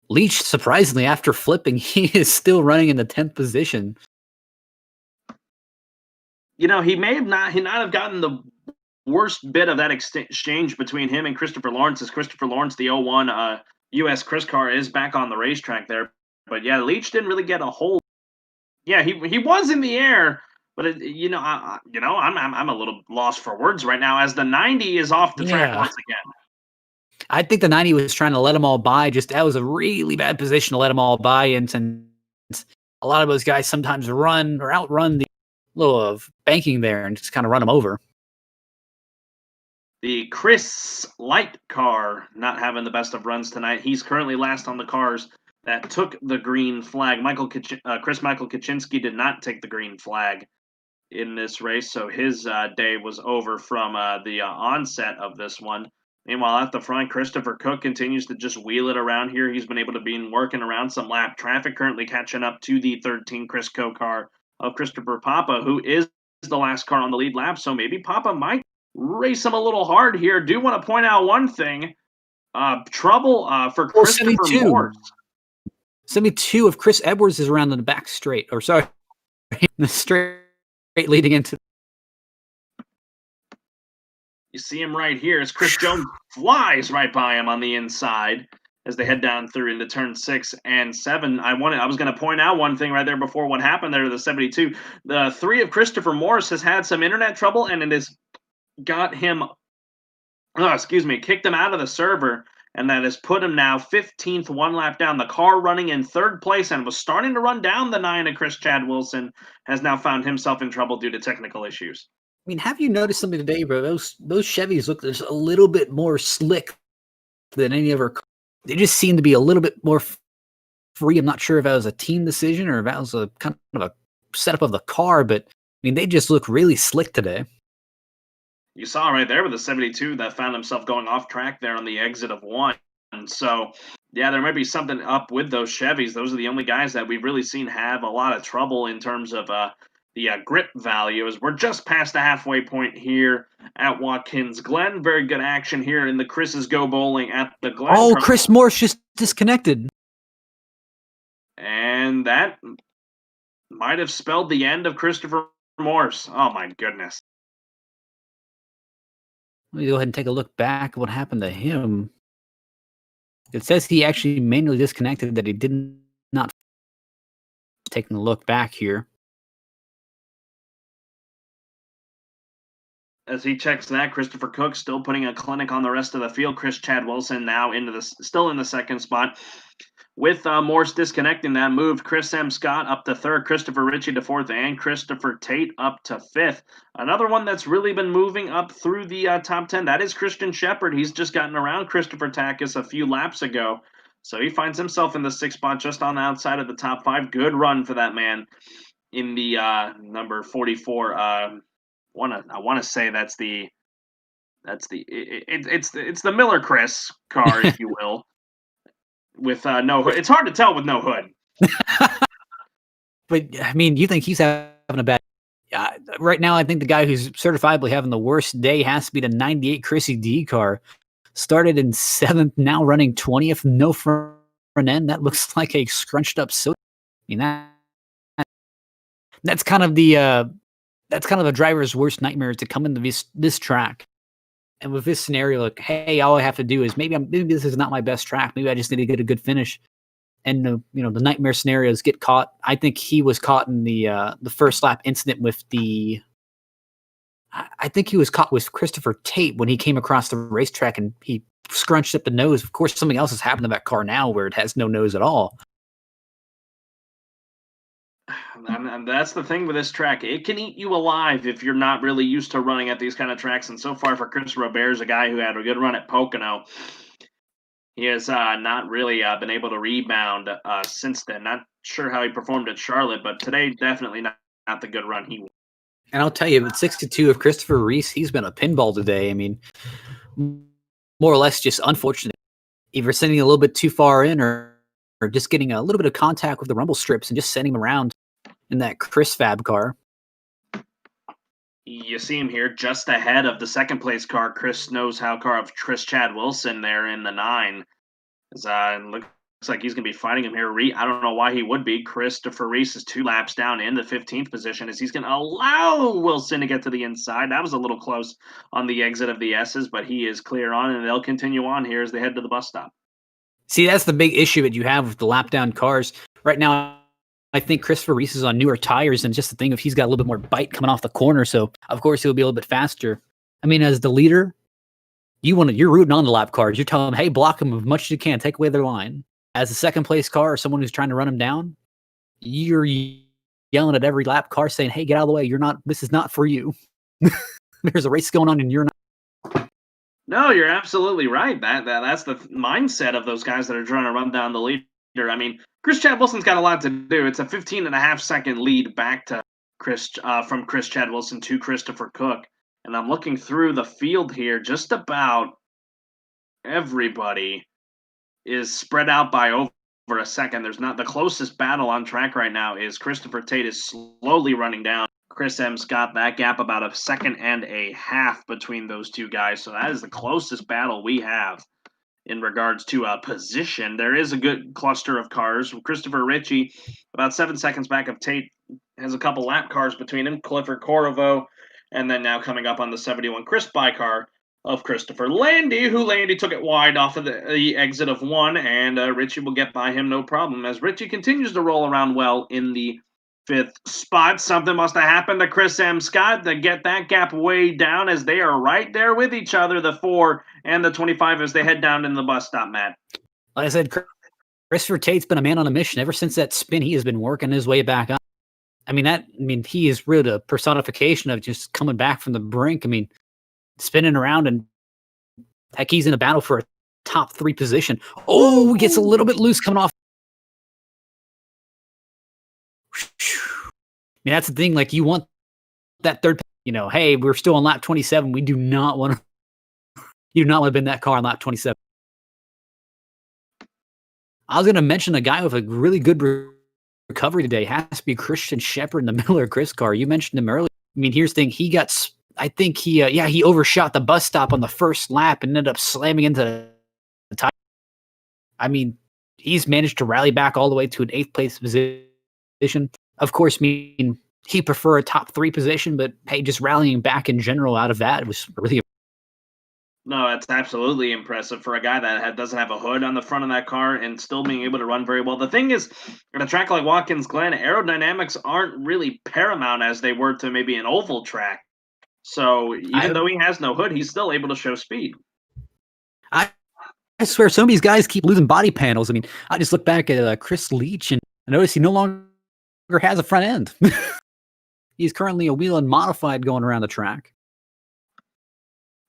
Leach, surprisingly, after flipping, he is still running in the 10th position. He may not have gotten the worst bit of that exchange between him and Christopher Lawrence, as Christopher Lawrence, the 01 U.S. Chris car, is back on the racetrack there. But yeah, Leach didn't really get a hold. Yeah, he was in the air, but I'm a little lost for words right now as the 90 is off the track once again. I think the 90 was trying to let them all by. Just that was a really bad position to let them all by. And since a lot of those guys sometimes run or outrun the little of banking there and just kind of run them over. The Chris Light car not having the best of runs tonight. He's currently last on the cars that took the green flag. Chris Michael Kaczynski did not take the green flag in this race, so his day was over from the onset of this one. Meanwhile, at the front, Christopher Cook continues to just wheel it around here. He's been able to be working around some lap traffic, currently catching up to the 13 Chris Co car of Christopher Papa, who is the last car on the lead lap. So maybe Papa might race him a little hard here. Do want to point out one thing. Trouble for Christopher Morse. 72 of Chris Edwards is around in the back straight. Or sorry, the straight leading into. You see him right here as Chris Jones flies right by him on the inside as they head down through into turn 6 and 7. I was going to point out one thing right there before what happened there to the 72. The 3 of Christopher Morse has had some internet trouble, and it has got him, kicked him out of the server, and that has put him now 15th, one lap down. The car running in 3rd place and was starting to run down the 9 of Chris Chad Wilson has now found himself in trouble due to technical issues. I mean, have you noticed something today, bro? Those Chevys look just a little bit more slick than any other. They just seem to be a little bit more free. I'm not sure if that was a team decision or if that was a kind of a setup of the car, but I mean, they just look really slick today. You saw right there with the 72 that found himself going off track there on the exit of 1. And so, yeah, there might be something up with those Chevys. Those are the only guys that we've really seen have a lot of trouble in terms of the grip value, as we're just past the halfway point here at Watkins Glen. Very good action here in the Chris's Go Bowling at the Glen. Oh, Chris Morse just disconnected. And that might have spelled the end of Christopher Morse. Oh, my goodness. Let me go ahead and take a look back at what happened to him. It says he actually manually disconnected, that he did not. Taking a look back here. As he checks that, Christopher Cook still putting a clinic on the rest of the field. Chris Chad Wilson now still in the 2nd spot. With Morse disconnecting, that moved Chris M. Scott up to 3rd, Christopher Ritchie to 4th, and Christopher Tate up to 5th. Another one that's really been moving up through the top 10, that is Christian Shepard. He's just gotten around Christopher Takis a few laps ago. So he finds himself in the 6th spot, just on the outside of the top 5. Good run for that man in the number 44. I want to say it's the Miller Chris car, if you will. With no hood. It's hard to tell with no hood. But, I mean, you think he's having a bad... right now, I think the guy who's certifiably having the worst day has to be the 98 Chrissy D car. Started in 7th, now running 20th, no front end. That looks like a scrunched up soda. I mean, that's kind of the... That's kind of a driver's worst nightmare, to come into this track. And with this scenario, like, hey, all I have to do is maybe this is not my best track. Maybe I just need to get a good finish. And the nightmare scenarios get caught. I think he was caught in the first lap incident with the. I think he was caught with Christopher Tate when he came across the racetrack and he scrunched up the nose. Of course, something else has happened to that car now where it has no nose at all. And that's the thing with this track. It can eat you alive if you're not really used to running at these kind of tracks. And so far for Chris Robert's a guy who had a good run at Pocono. He has not really been able to rebound since then. Not sure how he performed at Charlotte, but today definitely not the good run he wanted. And I'll tell you, at 62 of Christopher Reese, he's been a pinball today. I mean, more or less just unfortunate. Either sending a little bit too far in or just getting a little bit of contact with the rumble strips and just sending him around in that Chris Fab car. You see him here just ahead of the 2nd place car, Chris Knows How car of Chris Chad Wilson there in the 9. It looks like he's going to be fighting him here. I don't know why he would be. Christopher Reese is 2 laps down in the 15th position as he's going to allow Wilson to get to the inside. That was a little close on the exit of the S's, but he is clear on, and they'll continue on here as they head to the bus stop. See, that's the big issue that you have with the lap down cars. Right now, I think Christopher Reese is on newer tires, and just the thing of he's got a little bit more bite coming off the corner, so of course he'll be a little bit faster. I mean, as the leader, you're rooting on the lap cars. You're telling them, hey, block them as much as you can, take away their line. As a second place car or someone who's trying to run them down, you're yelling at every lap car saying, hey, get out of the way. This is not for you. There's a race going on and you're not. No, you're absolutely right. That's the mindset of those guys that are trying to run down the leader. I mean, Chad Wilson's got a lot to do. It's a 15.5-second lead back to from Chad Wilson to Christopher Cook. And I'm looking through the field here. Just about everybody is spread out by over a second. There's not the closest battle on track right now is Christopher Tate is slowly running down Chris M. Scott. That gap about a second and a half between those two guys. So that is the closest battle we have in regards to position. There is a good cluster of cars. Christopher Ritchie, about 7 seconds back of Tate, has a couple lap cars between him. Clifford Corvo, and then now coming up on the 71 Chris Bycar of Christopher Landy, who Landy took it wide off of the exit of one, and Ritchie will get by him no problem as Ritchie continues to roll around well in the 5th spot. Something must have happened to Chris M. Scott to get that gap way down as they are right there with each other, the 4 and the 25, as they head down in the bus stop, Matt. Like I said, Christopher Tate's been a man on a mission. Ever since that spin, he has been working his way back up. I mean, he is really a personification of just coming back from the brink. I mean, spinning around, and heck, he's in a battle for a top 3 position. Oh, he gets a little bit loose coming off. I mean, that's the thing. Like, you want that third, hey, we're still on lap 27. We do not want to, you do not want to bend that car on lap 27. I was going to mention a guy with a really good recovery today. Has to be Christian Shepard in the Miller Chris car. You mentioned him earlier. I mean, here's the thing. I think he overshot the bus stop on the first lap and ended up slamming into the tire. I mean, he's managed to rally back all the way to an 8th place position. Of course, he prefer a top 3 position, but hey, just rallying back in general out of that was really. No, that's absolutely impressive for a guy that doesn't have a hood on the front of that car and still being able to run very well. The thing is, at a track like Watkins Glen, aerodynamics aren't really paramount as they were to maybe an oval track. So even though he has no hood, he's still able to show speed. I swear some of these guys keep losing body panels. I mean, I just look back at Chris Leach and I notice he no longer has a front end. He's currently a wheel and modified going around the track.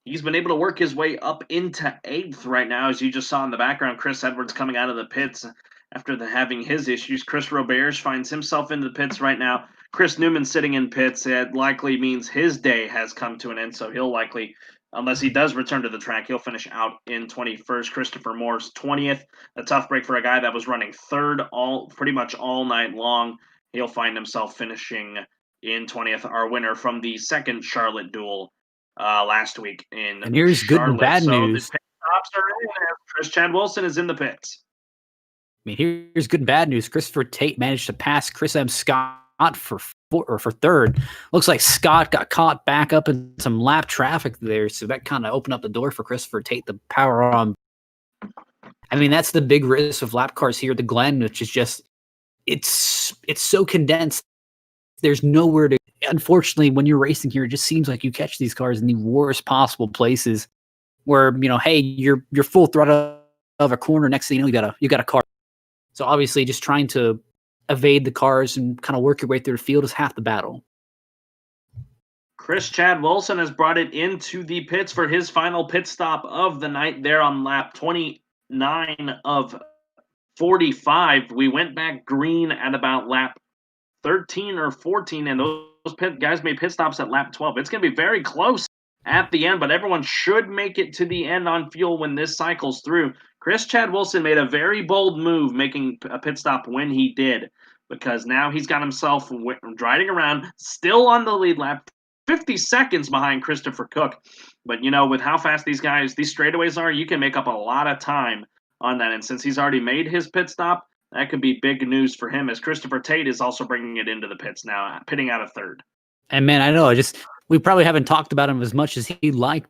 He's been able to work his way up into 8th right now, as you just saw in the background. Chris Edwards coming out of the pits after having his issues. Chris Roberge finds himself in the pits right now. Chris Newman sitting in pits. It likely means his day has come to an end, so he'll likely, unless he does return to the track, he'll finish out in 21st. Christopher Moore's 20th. A tough break for a guy that was running 3rd pretty much all night long. He'll find himself finishing in 20th. Our winner from the 2nd Charlotte duel last week in and here's Charlotte. Good and bad news. The pit stops are in. Chris Chad Wilson is in the pits. I mean, here's good and bad news. Christopher Tate managed to pass Chris M. Scott for 3rd. Looks like Scott got caught back up in some lap traffic there, so that kind of opened up the door for Christopher Tate to power on. I mean, that's the big risk of lap cars here at the Glen, which is just it's so condensed. There's nowhere to. Unfortunately, when you're racing here, it just seems like you catch these cars in the worst possible places, where hey, you're full throttle of a corner. Next thing you know, you got a car. So obviously, just trying to evade the cars and kind of work your way through the field is half the battle. Chris Chad Wilson has brought it into the pits for his final pit stop of the night there on lap 29 of 45. We went back green at about lap 13 or 14, and those guys made pit stops at lap 12. It's going to be very close at the end, but everyone should make it to the end on fuel when this cycles through. Chris Chad Wilson made a very bold move making a pit stop when he did, because now he's got himself riding around, still on the lead lap, 50 seconds behind Christopher Cook. But, with how fast these straightaways are, you can make up a lot of time on that. And since he's already made his pit stop, that could be big news for him, as Christopher Tate is also bringing it into the pits now, pitting out of 3rd. And man, I know, we probably haven't talked about him as much as he'd like,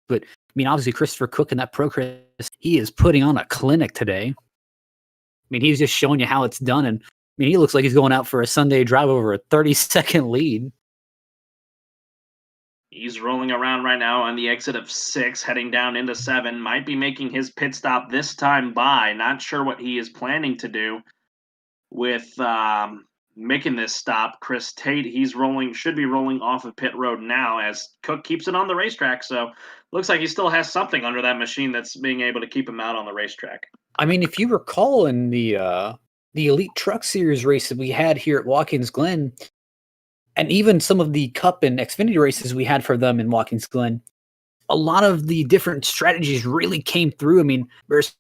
but I mean, obviously Christopher Cook and that Pro Chris, he is putting on a clinic today. I mean, he's just showing you how it's done, and I mean, he looks like he's going out for a Sunday drive over a 30-second lead. He's rolling around right now on the exit of 6, heading down into 7. Might be making his pit stop this time by. Not sure what he is planning to do with making this stop. Chris Tate, should be rolling off of pit road now as Cook keeps it on the racetrack. So looks like he still has something under that machine that's being able to keep him out on the racetrack. I mean, if you recall in the Elite Truck Series race that we had here at Watkins Glen, and even some of the Cup and Xfinity races we had for them in Watkins Glen, a lot of the different strategies really came through. I mean, there's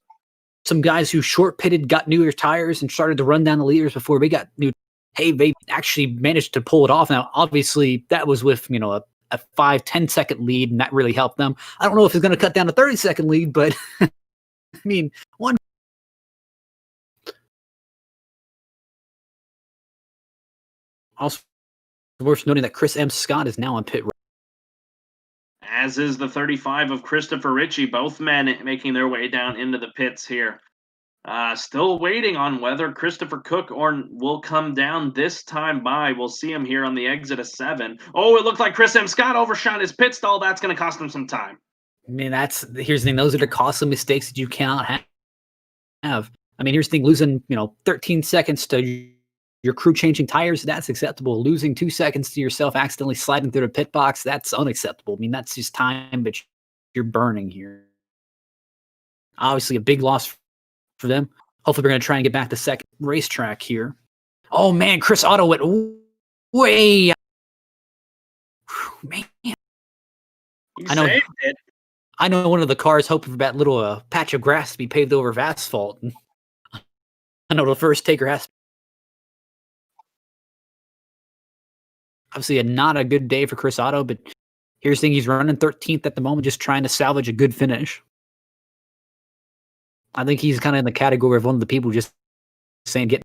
some guys who short pitted, got newer tires, and started to run down the leaders before they got new. Hey, they actually managed to pull it off. Now, obviously, that was with a 5-10 second lead, and that really helped them. I don't know if it's going to cut down to 30-second lead, but I mean, one. Also worth noting that Chris M. Scott is now on pit road. As is the 35 of Christopher Ritchie, both men making their way down into the pits here. Still waiting on whether Christopher Cook will come down this time by. We'll see him here on the exit of 7. Oh, it looked like Chris M. Scott overshot his pit stall. That's going to cost him some time. I mean, here's the thing. Those are the costly mistakes that you cannot have. I mean, here's the thing. Losing, 13 seconds to your crew changing tires, that's acceptable. Losing 2 seconds to yourself accidentally sliding through the pit box, that's unacceptable. I mean, that's just time that you're burning here. Obviously, a big loss for them. Hopefully, we're going to try and get back to second racetrack here. Oh, man, Chris Otto went way. Man. Saved it. I know one of the cars hoping for that little patch of grass to be paved over with asphalt. I know the first taker has to. Obviously, not a good day for Chris Otto, but here's the thing. He's running 13th at the moment, just trying to salvage a good finish. I think he's kind of in the category of one of the people just saying, get.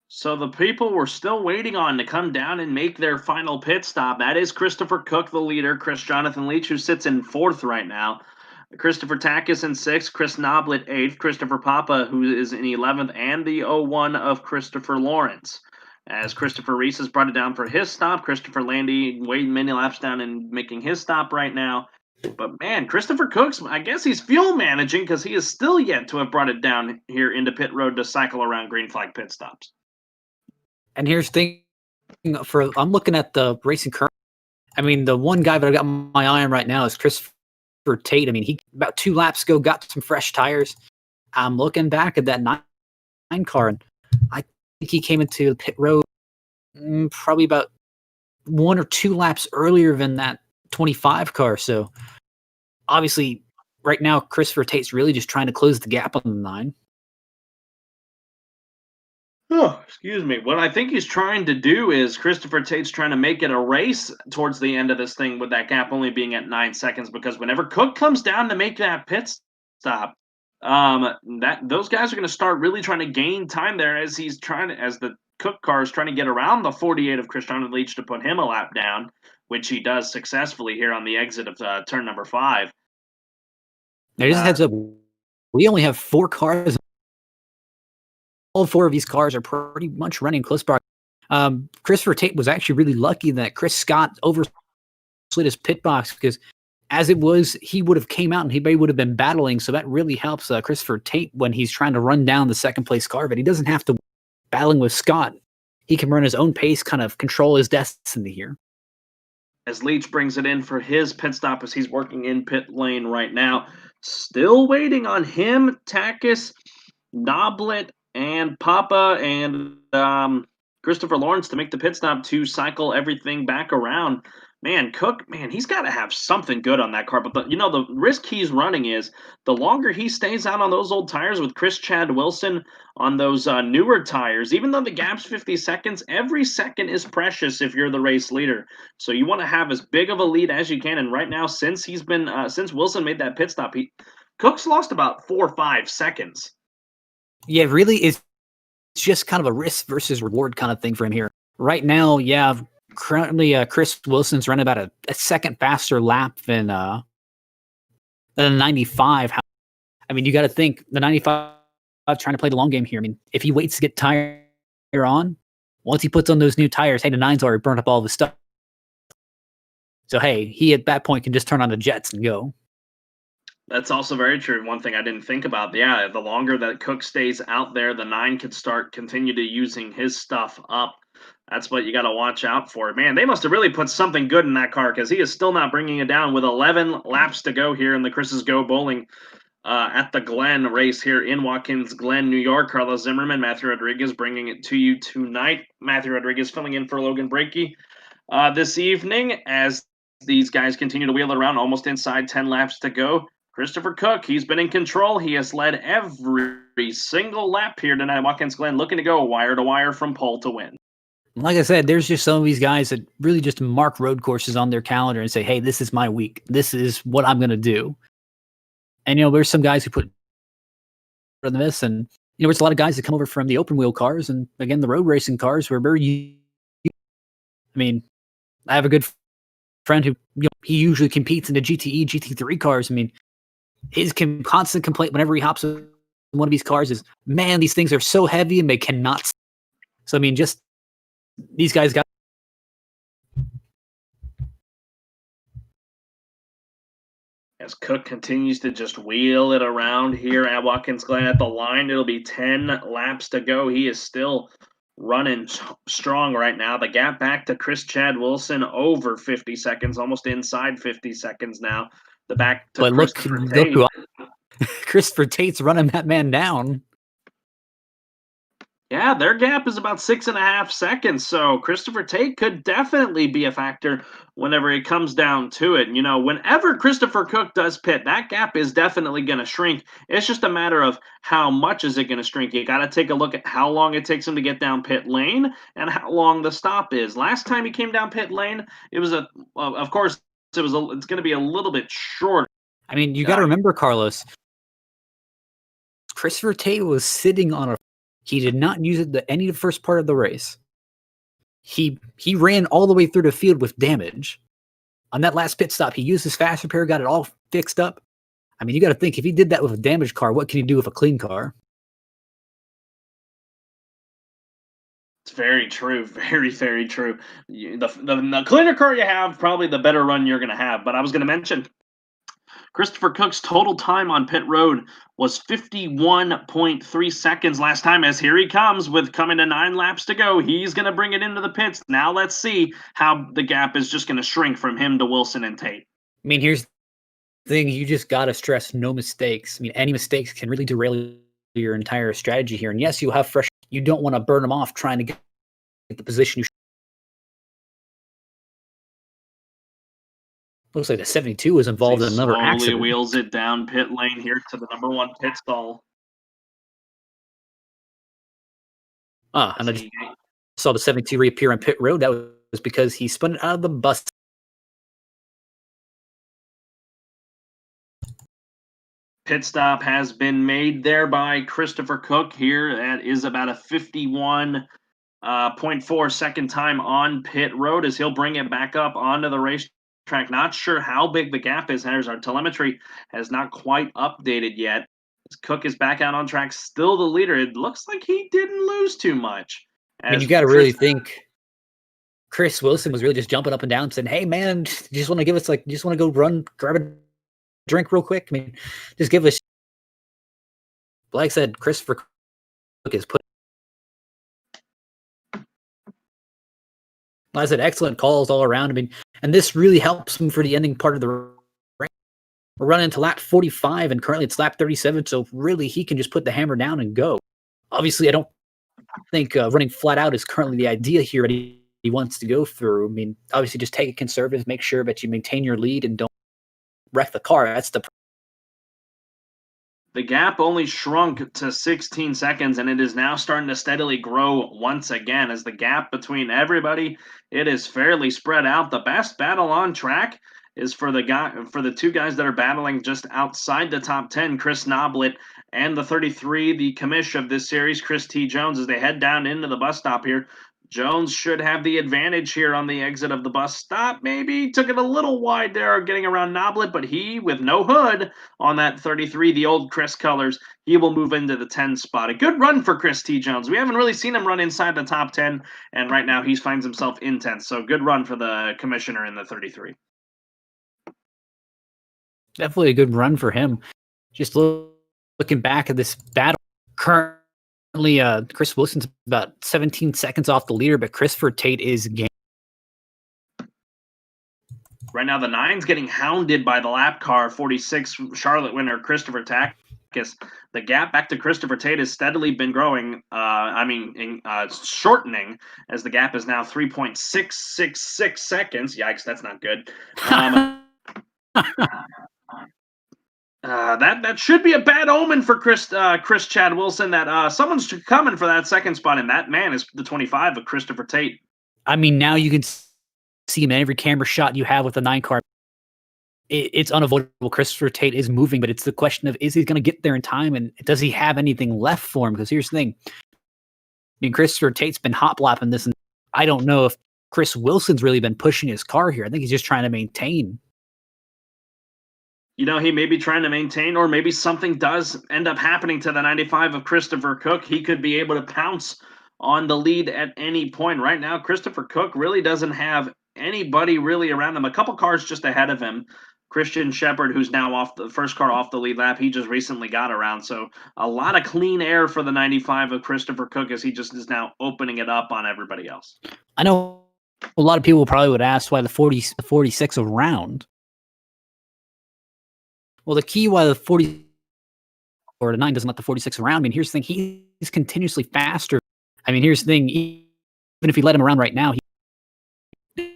So the people we're still waiting on to come down and make their final pit stop. That is Christopher Cook, the leader. Chris Jonathan Leach, who sits in 4th right now. Christopher Takis in 6th, Chris Noblet 8th, Christopher Papa, who is in 11th, and the 01 of Christopher Lawrence. As Christopher Reese has brought it down for his stop, Christopher Landy waiting many laps down and making his stop right now. But man, Christopher Cook's, I guess he's fuel managing because he is still yet to have brought it down here into pit road to cycle around green flag pit stops. And here's the thing, I'm looking at the racing current. I mean, the one guy that I got my eye on right now is Christopher Tate. I mean, he about 2 laps ago got some fresh tires. I'm looking back at that 9 car, and I think he came into pit road probably about 1 or 2 laps earlier than that 25 car. So obviously, right now, Christopher Tate's really just trying to close the gap on the 9. Oh, excuse me. What I think he's trying to do is Christopher Tate's trying to make it a race towards the end of this thing with that gap only being at 9 seconds, because whenever Cook comes down to make that pit stop, those guys are going to start really trying to gain time there as the Cook car is trying to get around the 48 of Christian Leach to put him a lap down, which he does successfully here on the exit of turn number 5. Now, just heads up, we only have 4 cars. All 4 of these cars are pretty much running close by. Christopher Tate was actually really lucky that Chris Scott overslid his pit box, because as it was, he would have came out and he would have been battling. So that really helps Christopher Tate when he's trying to run down the second place car, but he doesn't have to battling with Scott. He can run his own pace, kind of control his destiny here. As Leach brings it in for his pit stop as he's working in pit lane right now. Still waiting on him, Takis, Noblet, and Papa, and Christopher Lawrence to make the pit stop to cycle everything back around. Man, Cook, he's got to have something good on that car. But the risk he's running is the longer he stays out on those old tires with Chris Chad Wilson on those newer tires, even though the gap's 50 seconds, every second is precious if you're the race leader. So you want to have as big of a lead as you can. And right now, since Wilson made that pit stop, Cook's lost about 4 or 5 seconds. Yeah, really, it's just kind of a risk versus reward kind of thing for him here. Right now, yeah, currently Chris Wilson's running about a second faster lap than 95. I mean, you got to think the 95 trying to play the long game here. I mean, if he waits to get tire on, Once he puts on those new tires, hey, the nine's already burnt up all the stuff. So hey, he at that point can just turn on the jets and go. That's also very true. One thing I didn't think about. Yeah, the longer that Cook stays out there, the nine could continue to using his stuff up. That's what you got to watch out for. Man, they must have really put something good in that car because he is still not bringing it down with 11 laps to go here in the Chris's Go Bowling at the Glen race here in Watkins Glen, New York. Carlos Zimmerman, Matthew Rodriguez bringing it to you tonight. Matthew Rodriguez filling in for Logan Brakey this evening as these guys continue to wheel it around almost inside 10 laps to go. Christopher Cook, he's been in control. He has led every single lap here tonight at Watkins Glen, looking to go wire to wire from pole to win. Like I said, there's just some of these guys that really just mark road courses on their calendar and say, hey, this is my week. This is what I'm going to do. And, there's some guys who put on this, and, there's a lot of guys that come over from the open wheel cars. And again, the road racing cars were very, I have a good friend who, he usually competes in the GTE, GT3 cars. His constant complaint whenever he hops in one of these cars is, man, these things are so heavy and they cannot. So, just these guys got. As Cook continues to just wheel it around here at Watkins Glen at the line, it'll be 10 laps to go. He is still running strong right now. The gap back to Chris Chad Wilson over 50 seconds, almost inside 50 seconds now. The back to Christopher Tate. Christopher Tate's running that man down. Yeah, their gap is about 6.5 seconds, so Christopher Tate could definitely be a factor whenever it comes down to it. Whenever Christopher Cook does pit, that gap is definitely going to shrink. It's just a matter of how much is it going to shrink. You got to take a look at how long it takes him to get down pit lane and how long the stop is. Last time he came down pit lane, it was of course, it's going to be a little bit shorter. You got to remember, Carlos, Christopher Tate was sitting on he did not use it any of the first part of the race. He ran all the way through the field with damage. On that last pit stop, he used his fast repair, got it all fixed up. You got to think, if he did that with a damaged car, what can he do with a clean car? It's very true. Very, very true. The cleaner car you have, probably the better run you're going to have. But I was going to mention, Christopher Cook's total time on pit road was 51.3 seconds last time, as here he comes with coming to 9 laps to go. He's going to bring it into the pits. Now let's see how the gap is just going to shrink from him to Wilson and Tate. Here's the thing. You just got to stress no mistakes. Any mistakes can really derail your entire strategy here. And yes, you have fresh. You don't want to burn them off trying to get the position you should. Looks like the 72 was involved in another accident. Wheels it down pit lane here to the number 1 pit stall. And I saw the 72 reappear on pit road. That was because he spun it out of the bus. Pit stop has been made there by Christopher Cook here. That is about a 51.4 second time on pit road as he'll bring it back up onto the race track. Not sure how big the gap is. There's our telemetry has not quite updated yet. As Cook is back out on track, still the leader. It looks like he didn't lose too much. You got to really think Chris Wilson was really just jumping up and down saying, hey man, you just want to give us just want to go run, grab a drink real quick. Just give us. Like I said, Christopher Cook is put. Like I said, excellent calls all around. And this really helps him for the ending part of the race. We're running to lap 45, and currently it's lap 37, so really he can just put the hammer down and go. Obviously, I don't think running flat out is currently the idea here that he wants to go through. Obviously, just take it conservative, make sure that you maintain your lead and don't wreck the car. That's the gap only shrunk to 16 seconds, and it is now starting to steadily grow once again as the gap between everybody, it is fairly spread out. The best battle on track is for the two guys that are battling just outside the top 10, Chris Noblet and the 33, the commish of this series, Chris T. Jones, as they head down into the bus stop here. Jones should have the advantage here on the exit of the bus stop. Maybe took it a little wide there getting around Noblet, but he, with no hood on that 33, the old Chris colors, he will move into the 10 spot. A good run for Chris T. Jones. We haven't really seen him run inside the top 10, and right now he finds himself in 10th. So good run for the commissioner in the 33. Definitely a good run for him. Just looking back at this battle, currently Chris Wilson's about 17 seconds off the leader, but Christopher Tate is gaining. Right now, the 9's getting hounded by the lap car, 46 Charlotte winner Christopher Takis. The gap back to Christopher Tate has steadily been growing, shortening, as the gap is now 3.666 seconds. Yikes, that's not good. That should be a bad omen for Chris Chad Wilson, that someone's coming for that second spot, and that man is the 25 of Christopher Tate. I mean, now you can see him in every camera shot you have with the 9 car. It's unavoidable. Christopher Tate is moving, but it's the question of, is he going to get there in time, and does he have anything left for him? Because here's the thing. I mean, Christopher Tate's been hot-lapping this, and I don't know if Chris Wilson's really been pushing his car here. I think he's just trying to maintain. You know, he may be trying to maintain, or maybe something does end up happening to the 95 of Christopher Cook. He could be able to pounce on the lead at any point. Right now, Christopher Cook really doesn't have anybody really around him. A couple cars just ahead of him. Christian Shepard, who's now off the first car off the lead lap, he just recently got around. So a lot of clean air for the 95 of Christopher Cook, as he just is now opening it up on everybody else. I know a lot of people probably would ask why the 46 around. Well, the key why the 40 or the 9 doesn't let the 46 around. I mean, here's the thing. He's continuously faster. I mean, here's the thing. Even if he let him around right now, he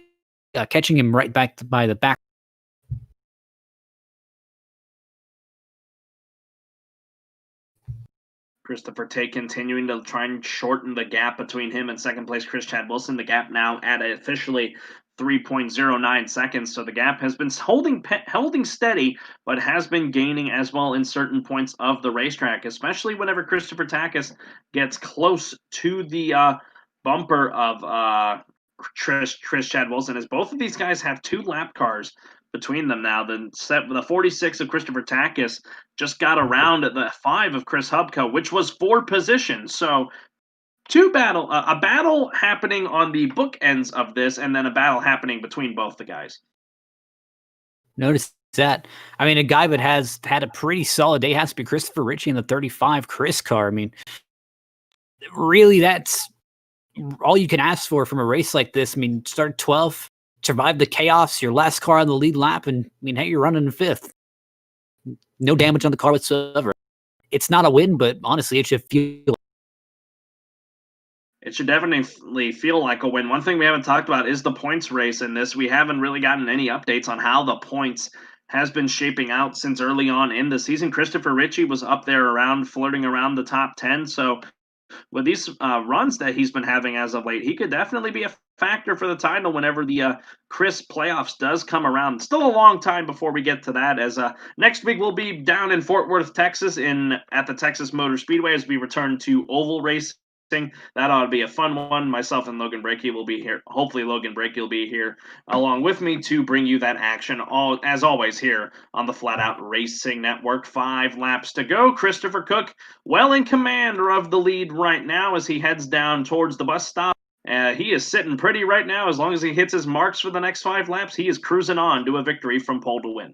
catching him right back by the back. Christopher Tate continuing to try and shorten the gap between him and second place Chris Chad Wilson. The gap now at officially 3.09 seconds. So the gap has been holding steady, but has been gaining as well in certain points of the racetrack, especially whenever Christopher Takis gets close to the bumper of Chris Chad Wilson, as both of these guys have 2 lap cars between them now. The 46 of Christopher Takis just got around at the 5 of Chris Hubka, which was 4 positions. So a battle happening on the bookends of this, and then a battle happening between both the guys. Notice that. I mean, a guy that has had a pretty solid day has to be Christopher Ritchie in the 35 Chris car. I mean, really, that's all you can ask for from a race like this. I mean, start 12th, survive the chaos, your last car on the lead lap, and I mean, hey, you're running in 5th. No damage on the car whatsoever. It's not a win, but honestly, it should feel. It should definitely feel like a win. One thing we haven't talked about is the points race in this. We haven't really gotten any updates on how the points has been shaping out since early on in the season. Christopher Ritchie was up there flirting around the top 10. So with these runs that he's been having as of late, he could definitely be a factor for the title whenever the Chris playoffs does come around. Still a long time before we get to that, as next week we'll be down in Fort Worth, Texas, at the Texas Motor Speedway, as we return to oval racing. That ought to be a fun one. Myself and Logan Brakey will be here. Hopefully Logan Brakey will be here along with me to bring you that action, as always, here on the Flat Out Racing Network. 5 laps to go. Christopher Cook well in command of the lead right now as he heads down towards the bus stop. He is sitting pretty right now. As long as he hits his marks for the next 5 laps, he is cruising on to a victory from pole to win.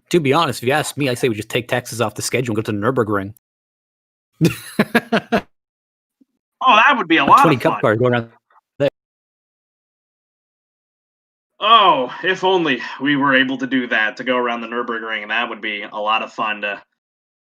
To be honest, if you ask me, I say we just take Texas off the schedule and go to the Nürburgring. Oh, that would be a lot of 20 fun. Cup cars going around there. Oh, if only we were able to do that, to go around the Nürburgring, and that would be a lot of fun to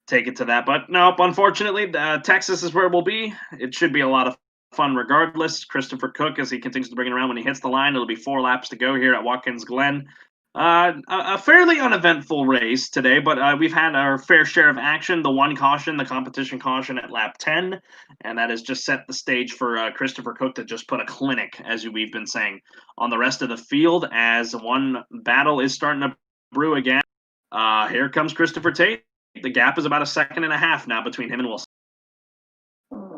take it to that. But nope, unfortunately, Texas is where we'll be. It should be a lot of fun regardless. Christopher Cook, as he continues to bring it around, when he hits the line, it'll be 4 laps to go here at Watkins Glen. A fairly uneventful race today, but we've had our fair share of action. The one caution, the competition caution at lap 10, and that has just set the stage for Christopher Cook to just put a clinic, as we've been saying, on the rest of the field, as one battle is starting to brew again. Here comes Christopher Tate. The gap is about 1.5 seconds now between him and Wilson.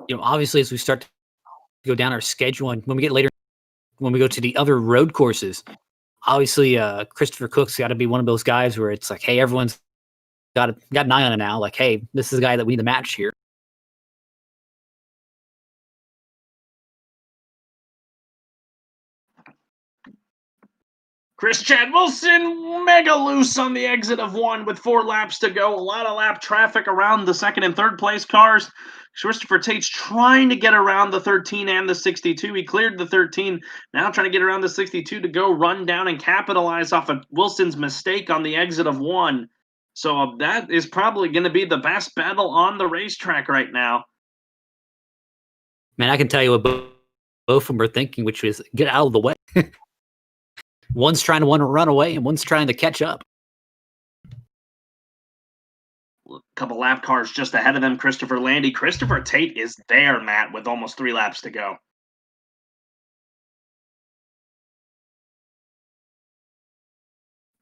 You know, obviously, as we start go down our schedule, and when we get later, when we go to the other road courses, obviously Christopher Cook's got to be one of those guys where it's like, hey, everyone's got an eye on it now. Like, hey, this is the guy that we need to match here. Chad Wilson mega loose on the exit of 1 with 4 laps to go. A lot of lap traffic around the second and third place cars. Christopher Tate's trying to get around the 13 and the 62. He cleared the 13, now trying to get around the 62 to go run down and capitalize off of Wilson's mistake on the exit of 1. So that is probably going to be the best battle on the racetrack right now. Man, I can tell you what both of them are thinking, which is get out of the way. One's trying to run away, and one's trying to catch up. A couple lap cars just ahead of them, Christopher Landy. Christopher Tate is there, Matt, with almost 3 laps to go.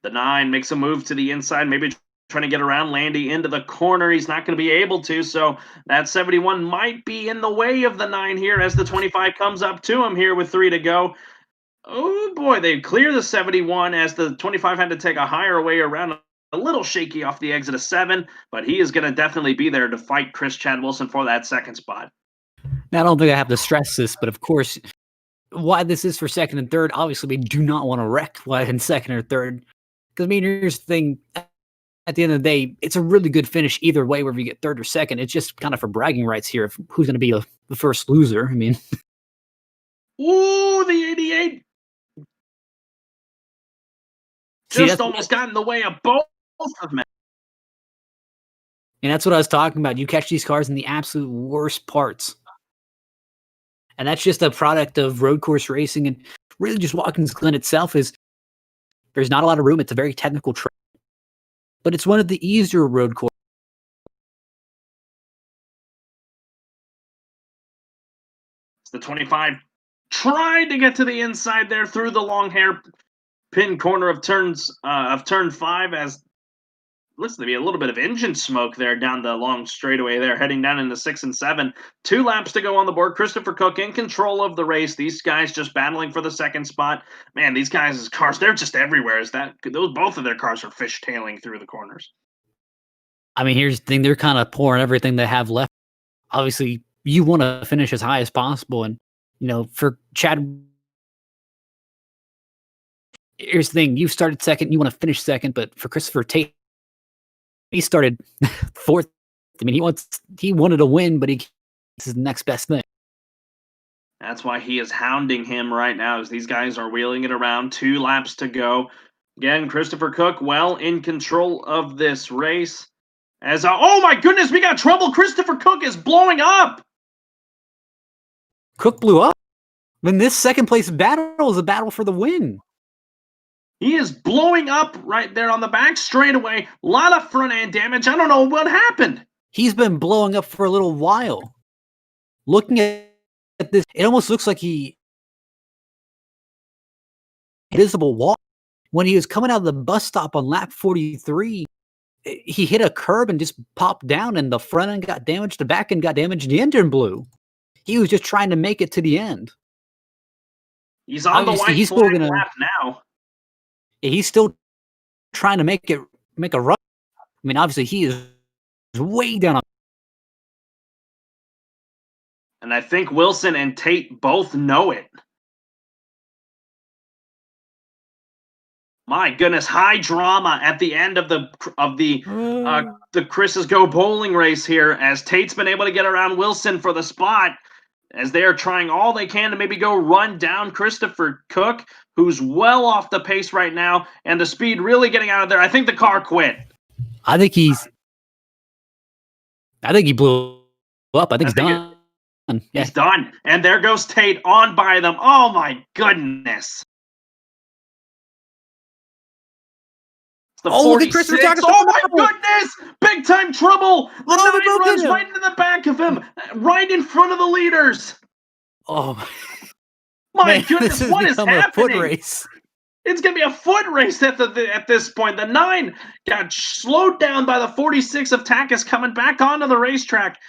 The 9 makes a move to the inside, maybe trying to get around Landy into the corner. He's not going to be able to, so that 71 might be in the way of the 9 here as the 25 comes up to him here with 3 to go. Oh boy, they clear the 71 as the 25 had to take a higher way around, a little shaky off the exit of 7, but he is going to definitely be there to fight Chad Wilson for that second spot. Now, I don't think I have to stress this, but of course, why this is for second and third, obviously we do not want to wreck why in second or third. Because, I mean, here's the thing. At the end of the day, it's a really good finish either way, whether you get third or second. It's just kind of for bragging rights here of who's going to be the first loser. I mean, ooh, the 88 just almost got in the way of both of them. And that's what I was talking about. You catch these cars in the absolute worst parts. And that's just a product of road course racing. And really just Watkins Glen itself is there's not a lot of room. It's a very technical track. But it's one of the easier road courses. The 25 tried to get to the inside there through the long hairpin corner of turn 5 as looks to be a little bit of engine smoke there down the long straightaway there, heading down into 6 and 7. 2 laps to go on the board. Christopher Cook in control of the race. These guys just battling for the second spot. Man, these guys' cars, they're just everywhere. Both of their cars are fishtailing through the corners. I mean, here's the thing. They're kind of pouring everything they have left. Obviously, you want to finish as high as possible. And, for Chad, here's the thing. You started second. You want to finish second. But for Christopher Tate, he started 4th. I mean, he wanted to win, but this is the next best thing. That's why he is hounding him right now as these guys are wheeling it around. 2 laps to go. Again, Christopher Cook well in control of this race. Oh my goodness, we got trouble. Christopher Cook is blowing up. Cook blew up. I mean, this second place battle is a battle for the win. He is blowing up right there on the back straightaway. A lot of front end damage. I don't know what happened. He's been blowing up for a little while. Looking at this, it almost looks like visible wall. When he was coming out of the bus stop on lap 43, he hit a curb and just popped down, and the front end got damaged, the back end got damaged, the engine blew. He was just trying to make it to the end. He's on obviously, the white flag lap now. He's still trying to make a run. I mean, obviously, he is way down on. And I think Wilson and Tate both know it. My goodness, high drama at the end of the Chris's Go Bowling race here as Tate's been able to get around Wilson for the spot as they are trying all they can to maybe go run down Christopher Cook, who's well off the pace right now, and the speed really getting out of there. I think the car quit. I think he blew up. I think he's done. He's done. And there goes Tate on by them. Oh my goodness. Look at Chris. Oh my goodness! Big time trouble! The 9 runs right into the back of him, right in front of the leaders. Oh my goodness! What is happening? A foot race. It's gonna be a foot race at this point. The 9 got slowed down by the 46 of Takis coming back onto the racetrack.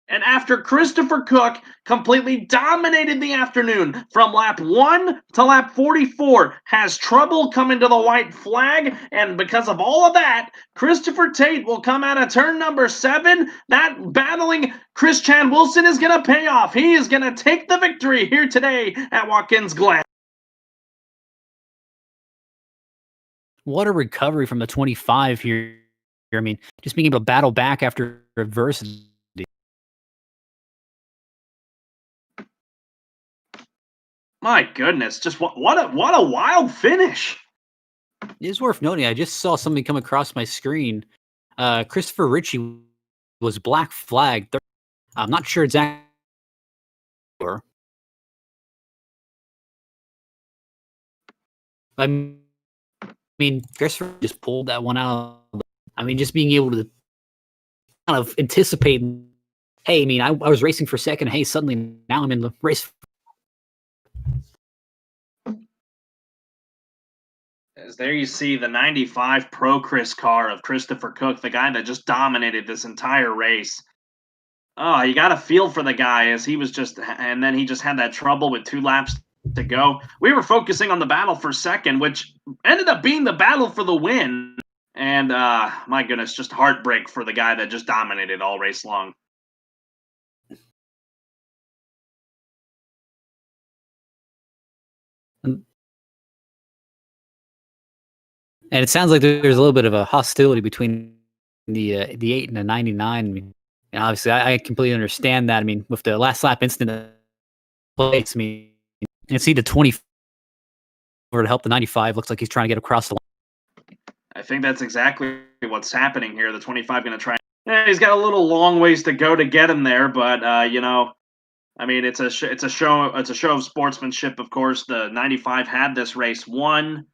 And after Christopher Cook completely dominated the afternoon from lap 1 to lap 44, has trouble coming to the white flag, and because of all of that, Christopher Tate will come out of turn number 7. That battling Chris Chad Wilson is going to pay off. He is going to take the victory here today at Watkins Glen. What a recovery from the 25 here. I mean, just being able to battle back after adversity. My goodness, just what a wild finish. It is worth noting, I just saw something come across my screen. Christopher Ritchie was black flagged. I'm not sure exactly. I mean, Christopher just pulled that one out. I mean, just being able to kind of anticipate. Hey, I mean, I was racing for second. Hey, suddenly now I'm in the race. As there you see the 95 Pro Chris car of Christopher Cook, the guy that just dominated this entire race. Oh, you got to feel for the guy as he was just, and then he just had that trouble with 2 laps to go. We were focusing on the battle for second, which ended up being the battle for the win. And my goodness, just heartbreak for the guy that just dominated all race long. And it sounds like there's a little bit of a hostility between the 8 and the 99. I mean, and obviously, I completely understand that. I mean, with the last lap incident place, I mean, you see the 24 to help the 95. Looks like he's trying to get across the line. I think that's exactly what's happening here. The 25 going to try. He's got a little long ways to go to get him there, but you know, I mean, it's a show of sportsmanship. Of course, the 95 had this race won.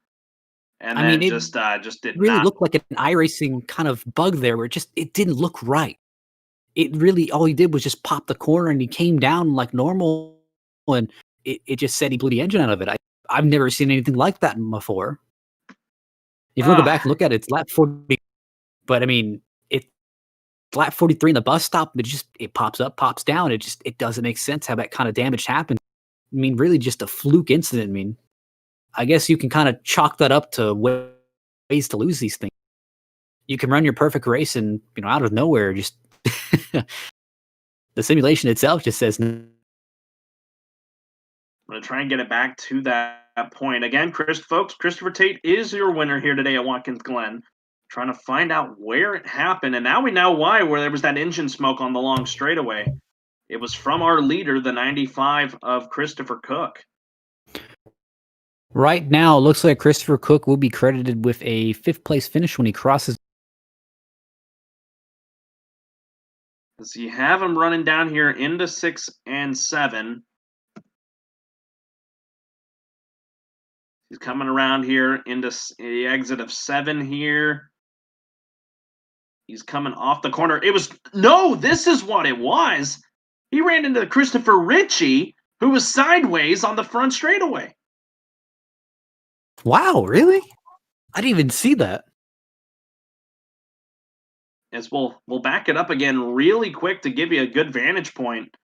And I mean, then it just did really not. looked like an iRacing kind of bug there, where it didn't look right. It really all he did was just pop the corner and he came down like normal, and it just said he blew the engine out of it. I've never seen anything like that before. If you go back and look at it, it's lap 40, but I mean, it's lap 43 in the bus stop. It pops up, pops down. It doesn't make sense how that kind of damage happened. I mean, really just a fluke incident. I mean, I guess you can kind of chalk that up to ways to lose these things. You can run your perfect race and, out of nowhere, just the simulation itself just says. I'm going to try and get it back to that point. Again, folks, Christopher Tate is your winner here today at Watkins Glen. Trying to find out where it happened. And now we know why, where there was that engine smoke on the long straightaway. It was from our leader, the 95 of Christopher Cook. Right now, it looks like Christopher Cook will be credited with a 5th place finish when he crosses. So you have him running down here into 6 and 7. He's coming around here into the exit of 7 here. He's coming off the corner. This is what it was. He ran into Christopher Ritchie, who was sideways on the front straightaway. Wow, really? I didn't even see that. As we'll back it up again really quick to give you a good vantage point.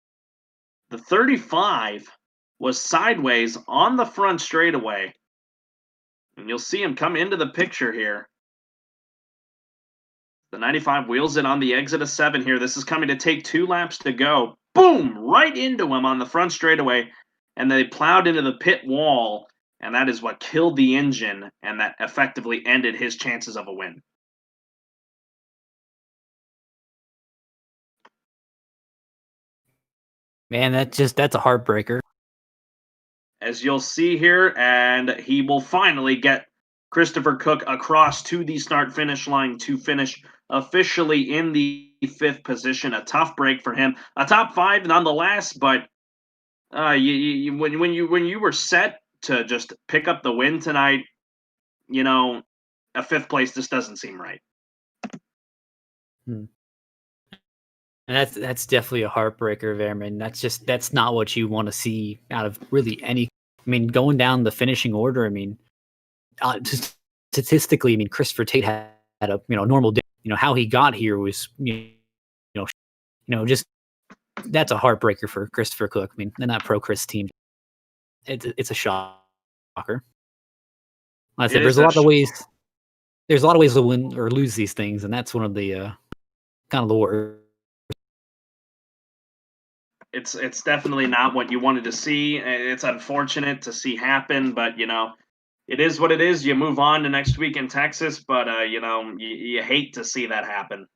The 35 was sideways on the front straightaway. And you'll see him come into the picture here. The 95 wheels it on the exit of 7 here. This is coming to take 2 laps to go. Boom! Right into him on the front straightaway. And they plowed into the pit wall. And that is what killed the engine. And that effectively ended his chances of a win. Man, that's a heartbreaker. As you'll see here, and he will finally get Christopher Cook across to the start-finish line to finish officially in the 5th position. A tough break for him. A top 5 nonetheless, but when you were set to just pick up the win tonight, a 5th place just doesn't seem right. And that's definitely a heartbreaker there, man. That's not what you want to see out of really any. I mean, going down the finishing order. I mean, statistically, I mean, Christopher Tate had a normal day. How he got here was just that's a heartbreaker for Christopher Cook. I mean, they're not pro Chris team. It's a shocker. Like I said, there's a lot of ways. There's a lot of ways to win or lose these things, and that's one of the kind of the worst. It's definitely not what you wanted to see. It's unfortunate to see happen, but it is what it is. You move on to next week in Texas, but you hate to see that happen.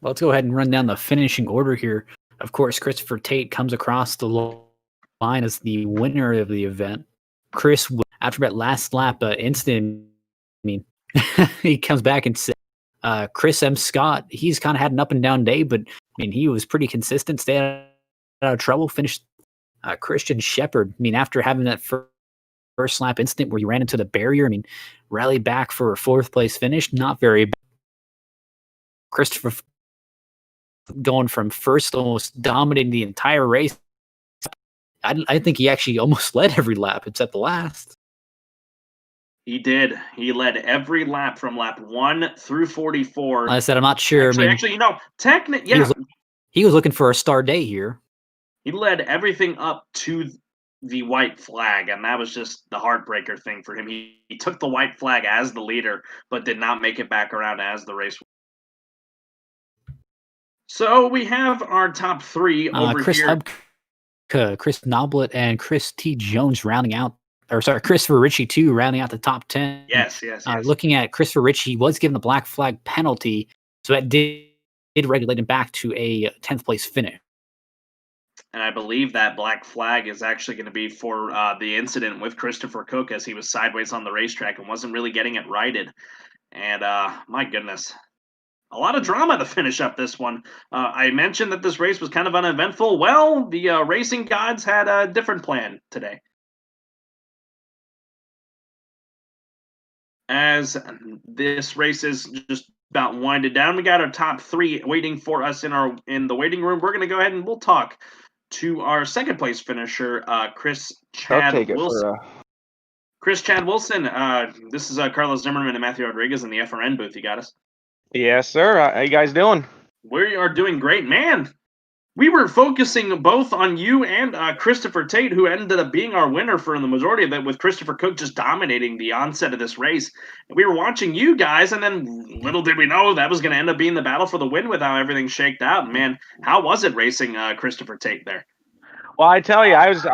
Well, let's go ahead and run down the finishing order here. Of course, Christopher Tate comes across the line as the winner of the event. Chris, after that last lap incident, I mean, he comes back and says, Chris M. Scott, he's kind of had an up and down day, but I mean, he was pretty consistent, stayed out of trouble, finished Christian Shepard. I mean, after having that first lap incident where he ran into the barrier, I mean, rallied back for a 4th place finish, not very bad. Christopher going from first, almost dominating the entire race. I think he actually almost led every lap except the last. He did. He led every lap from lap 1 through 44. Like I said, I'm not sure. Actually, technically, yeah. He was looking for a star day here. He led everything up to the white flag, and that was just the heartbreaker thing for him. He took the white flag as the leader, but did not make it back around as the race. So we have our top 3 over Chris here. Chris Noblet and Chris T. Jones rounding out, or sorry, Christopher Ritchie too, rounding out the top 10. Yes. Looking at Christopher Ritchie, he was given the black flag penalty, so that did regulate him back to a 10th place finish. And I believe that black flag is actually going to be for the incident with Christopher Cook as he was sideways on the racetrack and wasn't really getting it righted. And my goodness, a lot of drama to finish up this one. I mentioned that this race was kind of uneventful. Well, the racing gods had a different plan today. As this race is just about winded down, we got our top 3 waiting for us in the waiting room. We're going to go ahead and we'll talk to our 2nd place finisher, Chris Chad Wilson. Chris Chad Wilson. This is Carlos Zimmerman and Matthew Rodriguez in the FRN booth. You got us? Yes, sir. How you guys doing? We are doing great, man. We were focusing both on you and Christopher Tate, who ended up being our winner for the majority of it, with Christopher Cook just dominating the onset of this race. We were watching you guys, and then little did we know that was going to end up being the battle for the win with how everything shaked out. Man, how was it racing Christopher Tate there? Well, I tell you, I was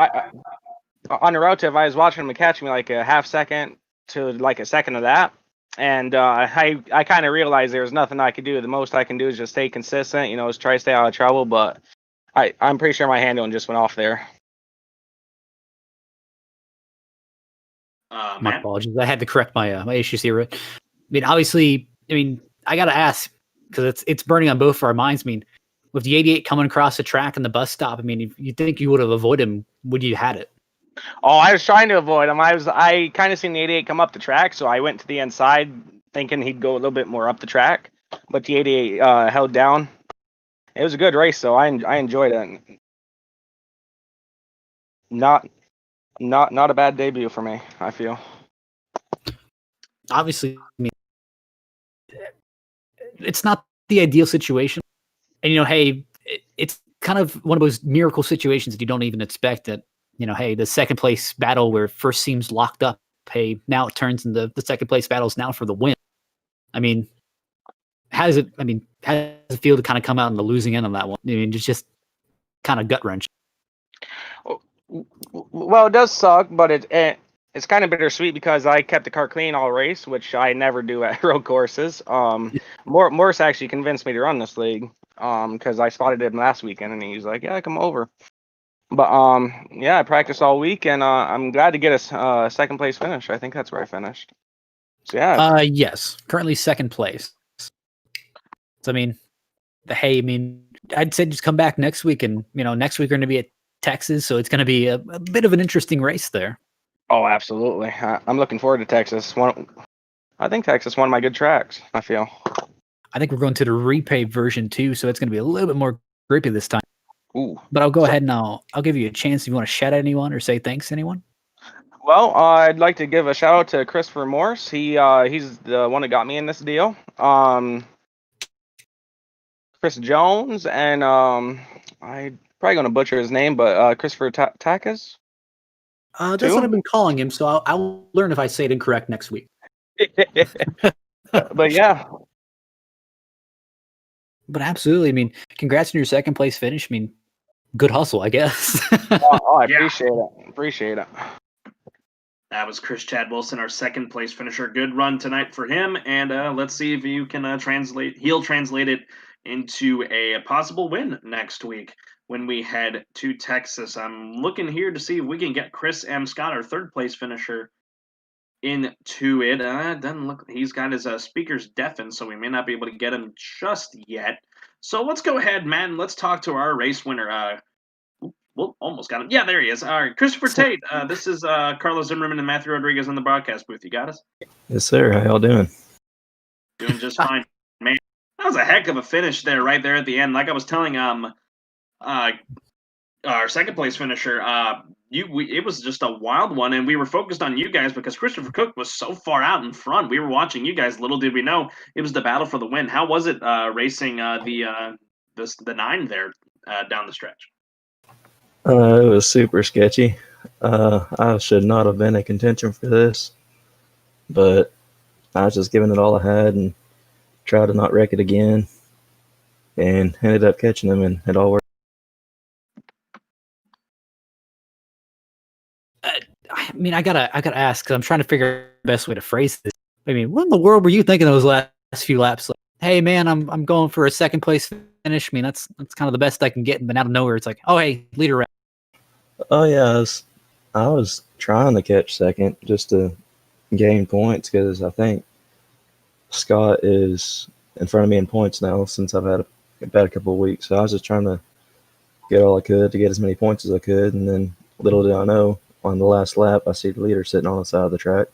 on the road trip. I was watching him catch me like a half second to like a second of that. And I kind of realized there was nothing I could do. The most I can do is just stay consistent, is try to stay out of trouble. But I'm pretty sure my handling just went off there. My apologies. I had to correct my issues here. I mean, obviously, I got to ask because it's burning on both of our minds. I mean, with the 88 coming across the track and the bus stop, I mean, if you think you would have avoided him, would you had it? Oh, I was trying to avoid him. I kind of seen the 88 come up the track, so I went to the inside thinking he'd go a little bit more up the track, but the 88 held down. It was a good race, so I enjoyed it. Not a bad debut for me, I feel. Obviously, I mean, it's not the ideal situation, and hey, it's kind of one of those miracle situations that you don't even expect that. Hey, the second place battle where first seems locked up, hey, now it turns into the second place battles now for the win. I mean, how does it feel to kind of come out on the losing end on that one? I mean, it's just kind of gut wrench. Well, it does suck, but it's kind of bittersweet because I kept the car clean all race, which I never do at road courses. Morris actually convinced me to run this league because I spotted him last weekend and he was like, "Yeah, come over." But I practiced all week, and I'm glad to get a second place finish. I think that's where I finished. So yeah. Yes, currently second place. So I'd say just come back next week, and next week we're going to be at Texas, so it's going to be a bit of an interesting race there. Oh, absolutely. I'm looking forward to Texas. I think Texas is one of my good tracks. I feel. I think we're going to the repave version too, so it's going to be a little bit more grippy this time. Ooh. But I'll go ahead and I'll give you a chance if you want to shout at anyone or say thanks to anyone. Well, I'd like to give a shout out to Christopher Morse. He's the one that got me in this deal. Chris Jones, and I probably gonna butcher his name, but Christopher Takas. That's Two? what I've been calling him, so I'll learn if I say it incorrect next week. But yeah, But absolutely, I mean, congrats on your second place finish. I mean, good hustle, I guess. I Yeah. appreciate it. Appreciate it. That was Chris Chad Wilson, our second place finisher. Good run tonight for him, and let's see if you can translate. He'll translate it into a possible win next week when we head to Texas. I'm looking here to see if we can get Chris M. Scott, our third place finisher, into it. Doesn't look. He's got his speakers deafened, so we may not be able to get him just yet. So let's go ahead, Matt, and let's talk to our race winner. Well, almost got him. Yeah, there he is. All right, Christopher Tate. This is Carlos Zimmerman and Matthew Rodriguez in the broadcast booth. You got us? Yes, sir. How y'all doing? Doing just fine, man. That was a heck of a finish there, right there at the end. Like I was telling our second place finisher, it was just a wild one, and we were focused on you guys because Christopher Cook was so far out in front. We were watching you guys. Little did we know it was the battle for the win. How was it racing the 9 there down the stretch? It was super sketchy. I should not have been in contention for this, but I was just giving it all I had and tried to not wreck it again, and ended up catching them, and it all worked. I mean, I gotta ask because I'm trying to figure out the best way to phrase this. I mean, what in the world were you thinking those last few laps? Like, hey, man, I'm going for a second place finish. I mean, that's kind of the best I can get. And then out of nowhere, it's like, oh, hey, leader round. Oh yeah, I was trying to catch second just to gain points because I think Scott is in front of me in points now since I've had a couple of weeks. So I was just trying to get all I could to get as many points as I could, and then little did I know, on the last lap, I see the leader sitting on the side of the track.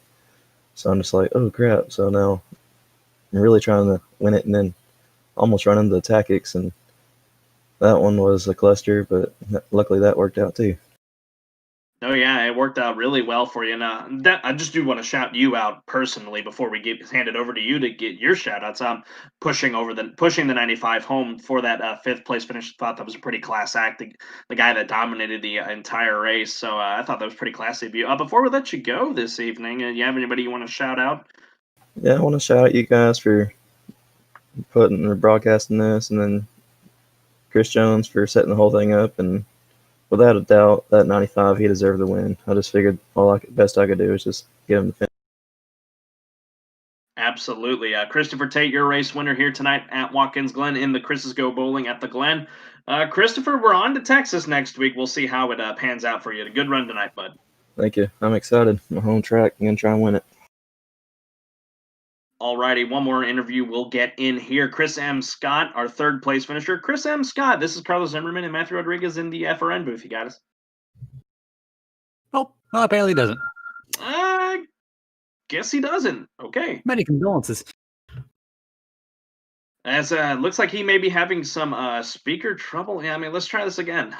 So I'm just like, oh crap! So now I'm really trying to win it, and then almost run into the tactics, and that one was a cluster, but luckily that worked out too. Oh yeah, it worked out really well for you. And I just do want to shout you out personally before we hand it over to you to get your shout outs. Pushing the 95 home for that fifth place finish. Thought that was a pretty class act. The guy that dominated the entire race. So I thought that was pretty classy of you. Before we let you go this evening, you have anybody you want to shout out? Yeah, I want to shout out you guys for putting or broadcasting this, and then Chris Jones for setting the whole thing up, and without a doubt, that 95, he deserved the win. I just figured best I could do was just give him the finish. Absolutely. Christopher Tate, your race winner here tonight at Watkins Glen in the Chris's Go Bowling at the Glen. Christopher, we're on to Texas next week. We'll see how it pans out for you. A good run tonight, bud. Thank you. I'm excited. I'm home track. I'm going to try and win it. Alrighty, one more interview we'll get in here. Chris M. Scott, our third place finisher. Chris M. Scott, this is Carlos Zimmerman and Matthew Rodriguez in the FRN booth. You got us? Oh, well, apparently he doesn't. Guess he doesn't. Okay. Many condolences. As looks like he may be having some speaker trouble. Yeah, I mean, let's try this again.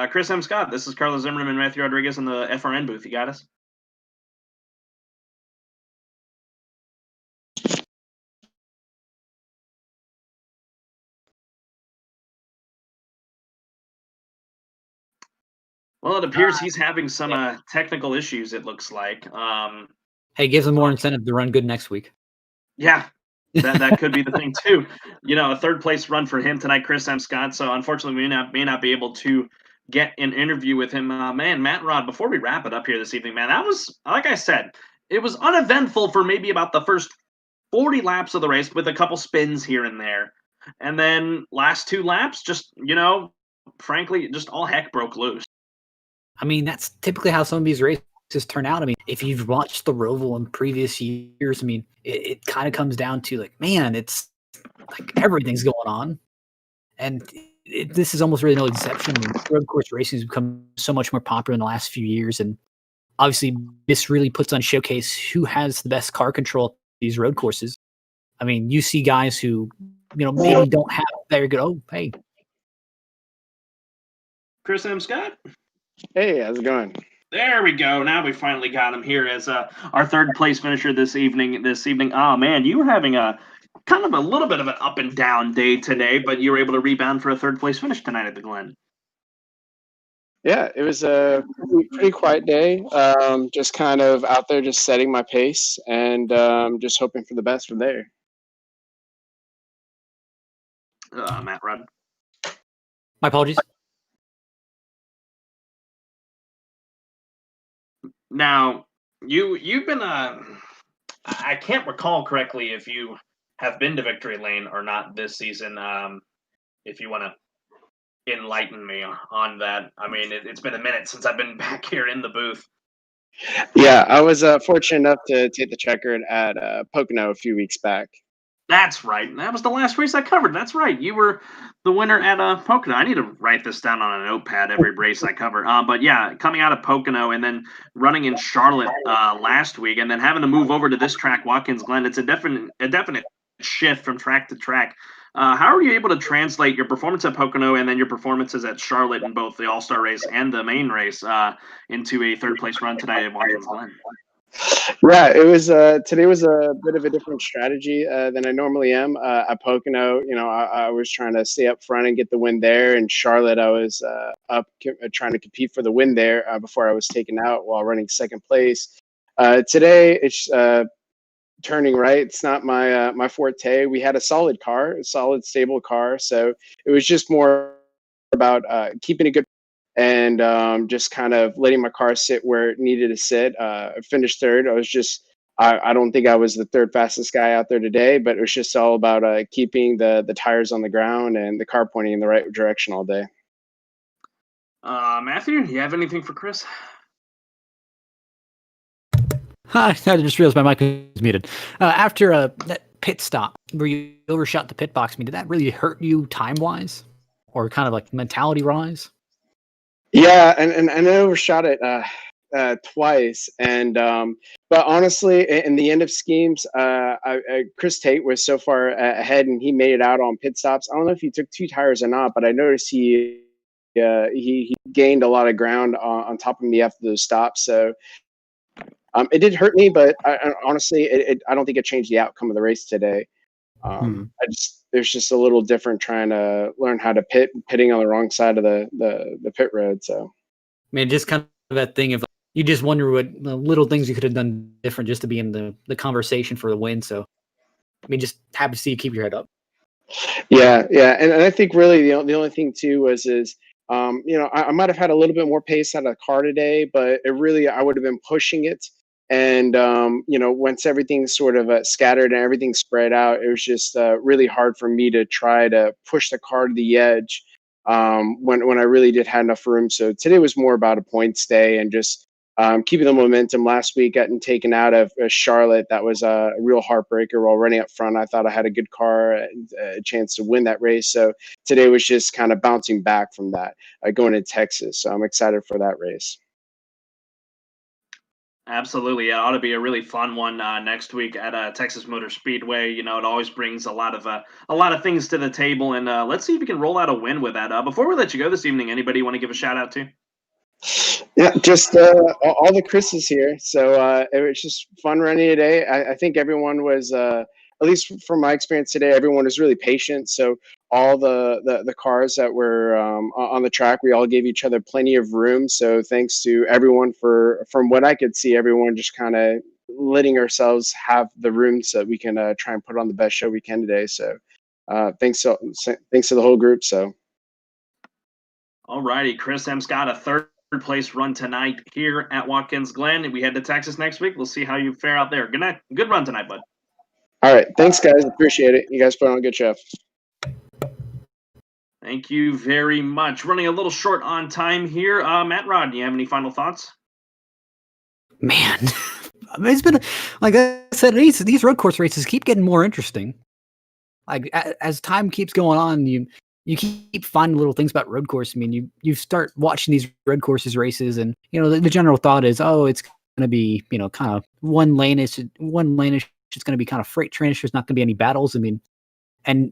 Chris M. Scott, this is Carlos Zimmerman and Matthew Rodriguez in the FRN booth. You got us? Well, it appears he's having some technical issues, it looks like. Hey, gives him more incentive to run good next week. Yeah, that could be the thing, too. You know, a third place run for him tonight, Chris M. Scott. So, unfortunately, we may not be able to get an interview with him. Man, Matt Rod, before we wrap it up here this evening, man, that was, like I said, it was uneventful for maybe about the first 40 laps of the race with a couple spins here and there. And then last 2 laps, just, frankly, just all heck broke loose. I mean, that's typically how some of these races turn out. I mean, if you've watched the Roval in previous years, I mean, it kind of comes down to like, man, it's like everything's going on. And this is almost really no exception. I mean, road course racing has become so much more popular in the last few years. And obviously, this really puts on showcase who has the best car control at these road courses. I mean, you see guys who, maybe don't have very good. Oh, hey. Chris M. Scott? Hey, how's it going? There we go. Now we finally got him here as our third place finisher this evening. Oh man, you were having a kind of a little bit of an up and down day today, but you were able to rebound for a third place finish tonight at the Glen. Yeah, it was a pretty quiet day. Just kind of out there, just setting my pace and just hoping for the best from there. Matt Rudd. My apologies. Now, you've been I can't recall correctly if you have been to Victory Lane or not this season. If you want to enlighten me on that. I mean, it's been a minute since I've been back here in the booth. Yeah, I was fortunate enough to take the checkered at Pocono a few weeks back. That's right. That was the last race I covered. That's right. You were the winner at Pocono. I need to write this down on a notepad every race I cover. But yeah, coming out of Pocono and then running in Charlotte last week, and then having to move over to this track, Watkins Glen. It's a definite shift from track to track. How are you able to translate your performance at Pocono and then your performances at Charlotte in both the All-Star race and the main race into a third place run tonight at Watkins Glen? Yeah, it was today was a bit of a different strategy than I normally am. At Pocono, I was trying to stay up front and get the win there. In Charlotte, I was trying to compete for the win there before I was taken out while running second place. Today, it's turning right. It's not my forte. We had a solid car, a solid, stable car. So it was just more about keeping a good and just kind of letting my car sit where it needed to sit. I finished third. I don't think I was the third fastest guy out there today, but it was just all about keeping the tires on the ground and the car pointing in the right direction all day. Matthew, you have anything for Chris? I just realized my mic was muted. After that pit stop where you overshot the pit box, did that really hurt you time-wise? Or kind of like mentality-wise? Yeah, and I overshot it twice, and but honestly, in the end of schemes, Chris Tate was so far ahead, and he made it out on pit stops. I don't know if he took 2 tires or not, but I noticed he gained a lot of ground on top of me after those stops. So it did hurt me, but honestly, I don't think it changed the outcome of the race today. There's just a little different trying to learn how to pitting on the wrong side of the pit road. So, I mean, just kind of that thing of you just wonder what little things you could have done different just to be in the conversation for the win. So, I mean, just happy to see you keep your head up. Yeah, and I think really the only thing too is I might have had a little bit more pace out of the car today, but I would have been pushing it. And, once everything's sort of scattered and everything's spread out, it was just really hard for me to try to push the car to the edge when I really did have enough room. So today was more about a points day and just keeping the momentum. Last week, getting taken out of Charlotte, that was a real heartbreaker while running up front. I thought I had a good car and a chance to win that race. So today was just kind of bouncing back from that, going to Texas. So I'm excited for that race. Absolutely, it ought to be a really fun one next week at Texas Motor Speedway. It always brings a lot of things to the table, and let's see if we can roll out a win with that. Before we let you go this evening, anybody you want to give a shout out to? Yeah, just all the Chris's here. So it was just fun running today. I think everyone was, at least from my experience today, everyone was really patient. So all the cars that were on the track, we all gave each other plenty of room. So thanks to everyone from what I could see, everyone just kind of letting ourselves have the room so that we can try and put on the best show we can today. So thanks to the whole group. So. All righty, Chris M. Scott, a third place run tonight here at Watkins Glen. We head to Texas next week. We'll see how you fare out there. Good night. Good run tonight, bud. All right. Thanks, guys. Appreciate it. You guys put on a good show. Thank you very much. Running a little short on time here. Matt Rod, do you have any final thoughts? Man, it's been, like I said, these road course races keep getting more interesting. Like as time keeps going on, you keep finding little things about road course. I mean, you start watching these road courses races, and the general thought is, oh, it's going to be kind of one lane-ish. It's going to be kind of freight trainish. There's not going to be any battles. I mean, and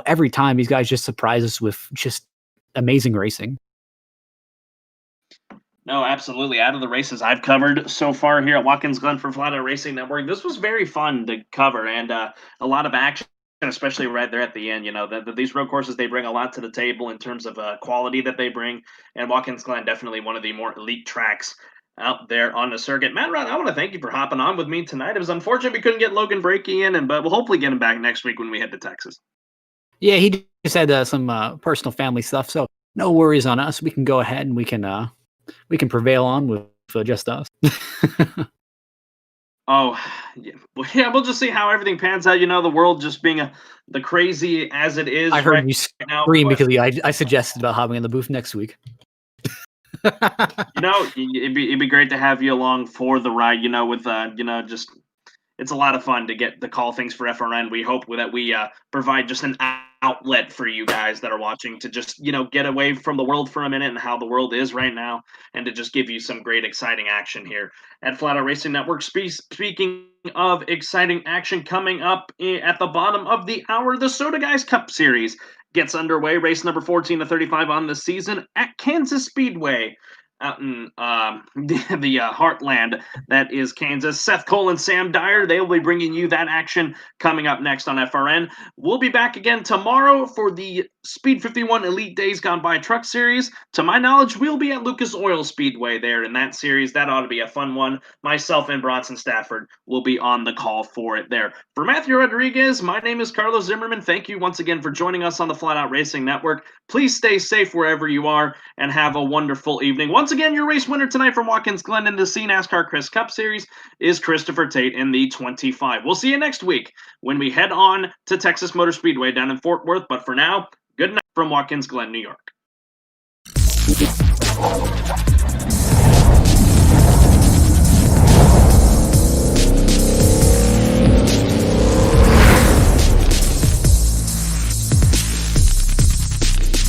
every time these guys just surprise us with just amazing racing. No, absolutely. Out of the races I've covered so far here at Watkins Glen for Flat Out Racing Network, this was very fun to cover and a lot of action especially right there at the end. These road courses, they bring a lot to the table in terms of quality that they bring, and Watkins Glen definitely one of the more elite tracks out there on the circuit. Matt Rod, I want to thank you for hopping on with me tonight. It was unfortunate we couldn't get Logan Breaky in, but we'll hopefully get him back next week when we head to Texas. Yeah, he just had some personal family stuff, so no worries on us. We can go ahead and we can prevail on with just us. Oh, yeah, we'll just see how everything pans out. The world just being the crazy as it is. I heard right you now, scream because I suggested about hopping in the booth next week. It'd be great to have you along for the ride. With just it's a lot of fun to get to call things for FRN. We hope that we provide just an outlet for you guys that are watching to just get away from the world for a minute and how the world is right now, and to just give you some great exciting action here at Flat Out Racing Network. Speaking of exciting action coming up at the bottom of the hour, the Soda Guys Cup Series gets underway. Race number 14 to 35 on the season at Kansas Speedway out in the heartland that is Kansas. Seth Cole and Sam Dyer, they will be bringing you that action coming up next on FRN. We'll be back again tomorrow for the Speed 51 Elite Days Gone By Truck Series. To my knowledge, we'll be at Lucas Oil Speedway there in that series. That ought to be a fun one. Myself and Bronson Stafford will be on the call for it there. For Matthew Rodriguez, my name is Carlos Zimmerman. Thank you once again for joining us on the Flat Out Racing Network. Please stay safe wherever you are and have a wonderful evening. Once again, your race winner tonight from Watkins Glen in the cNASCAR Chris Cup Series is Christopher Tate in the 25. We'll see you next week when we head on to Texas Motor Speedway down in Fort Worth. But for now, good night from Watkins Glen, New York.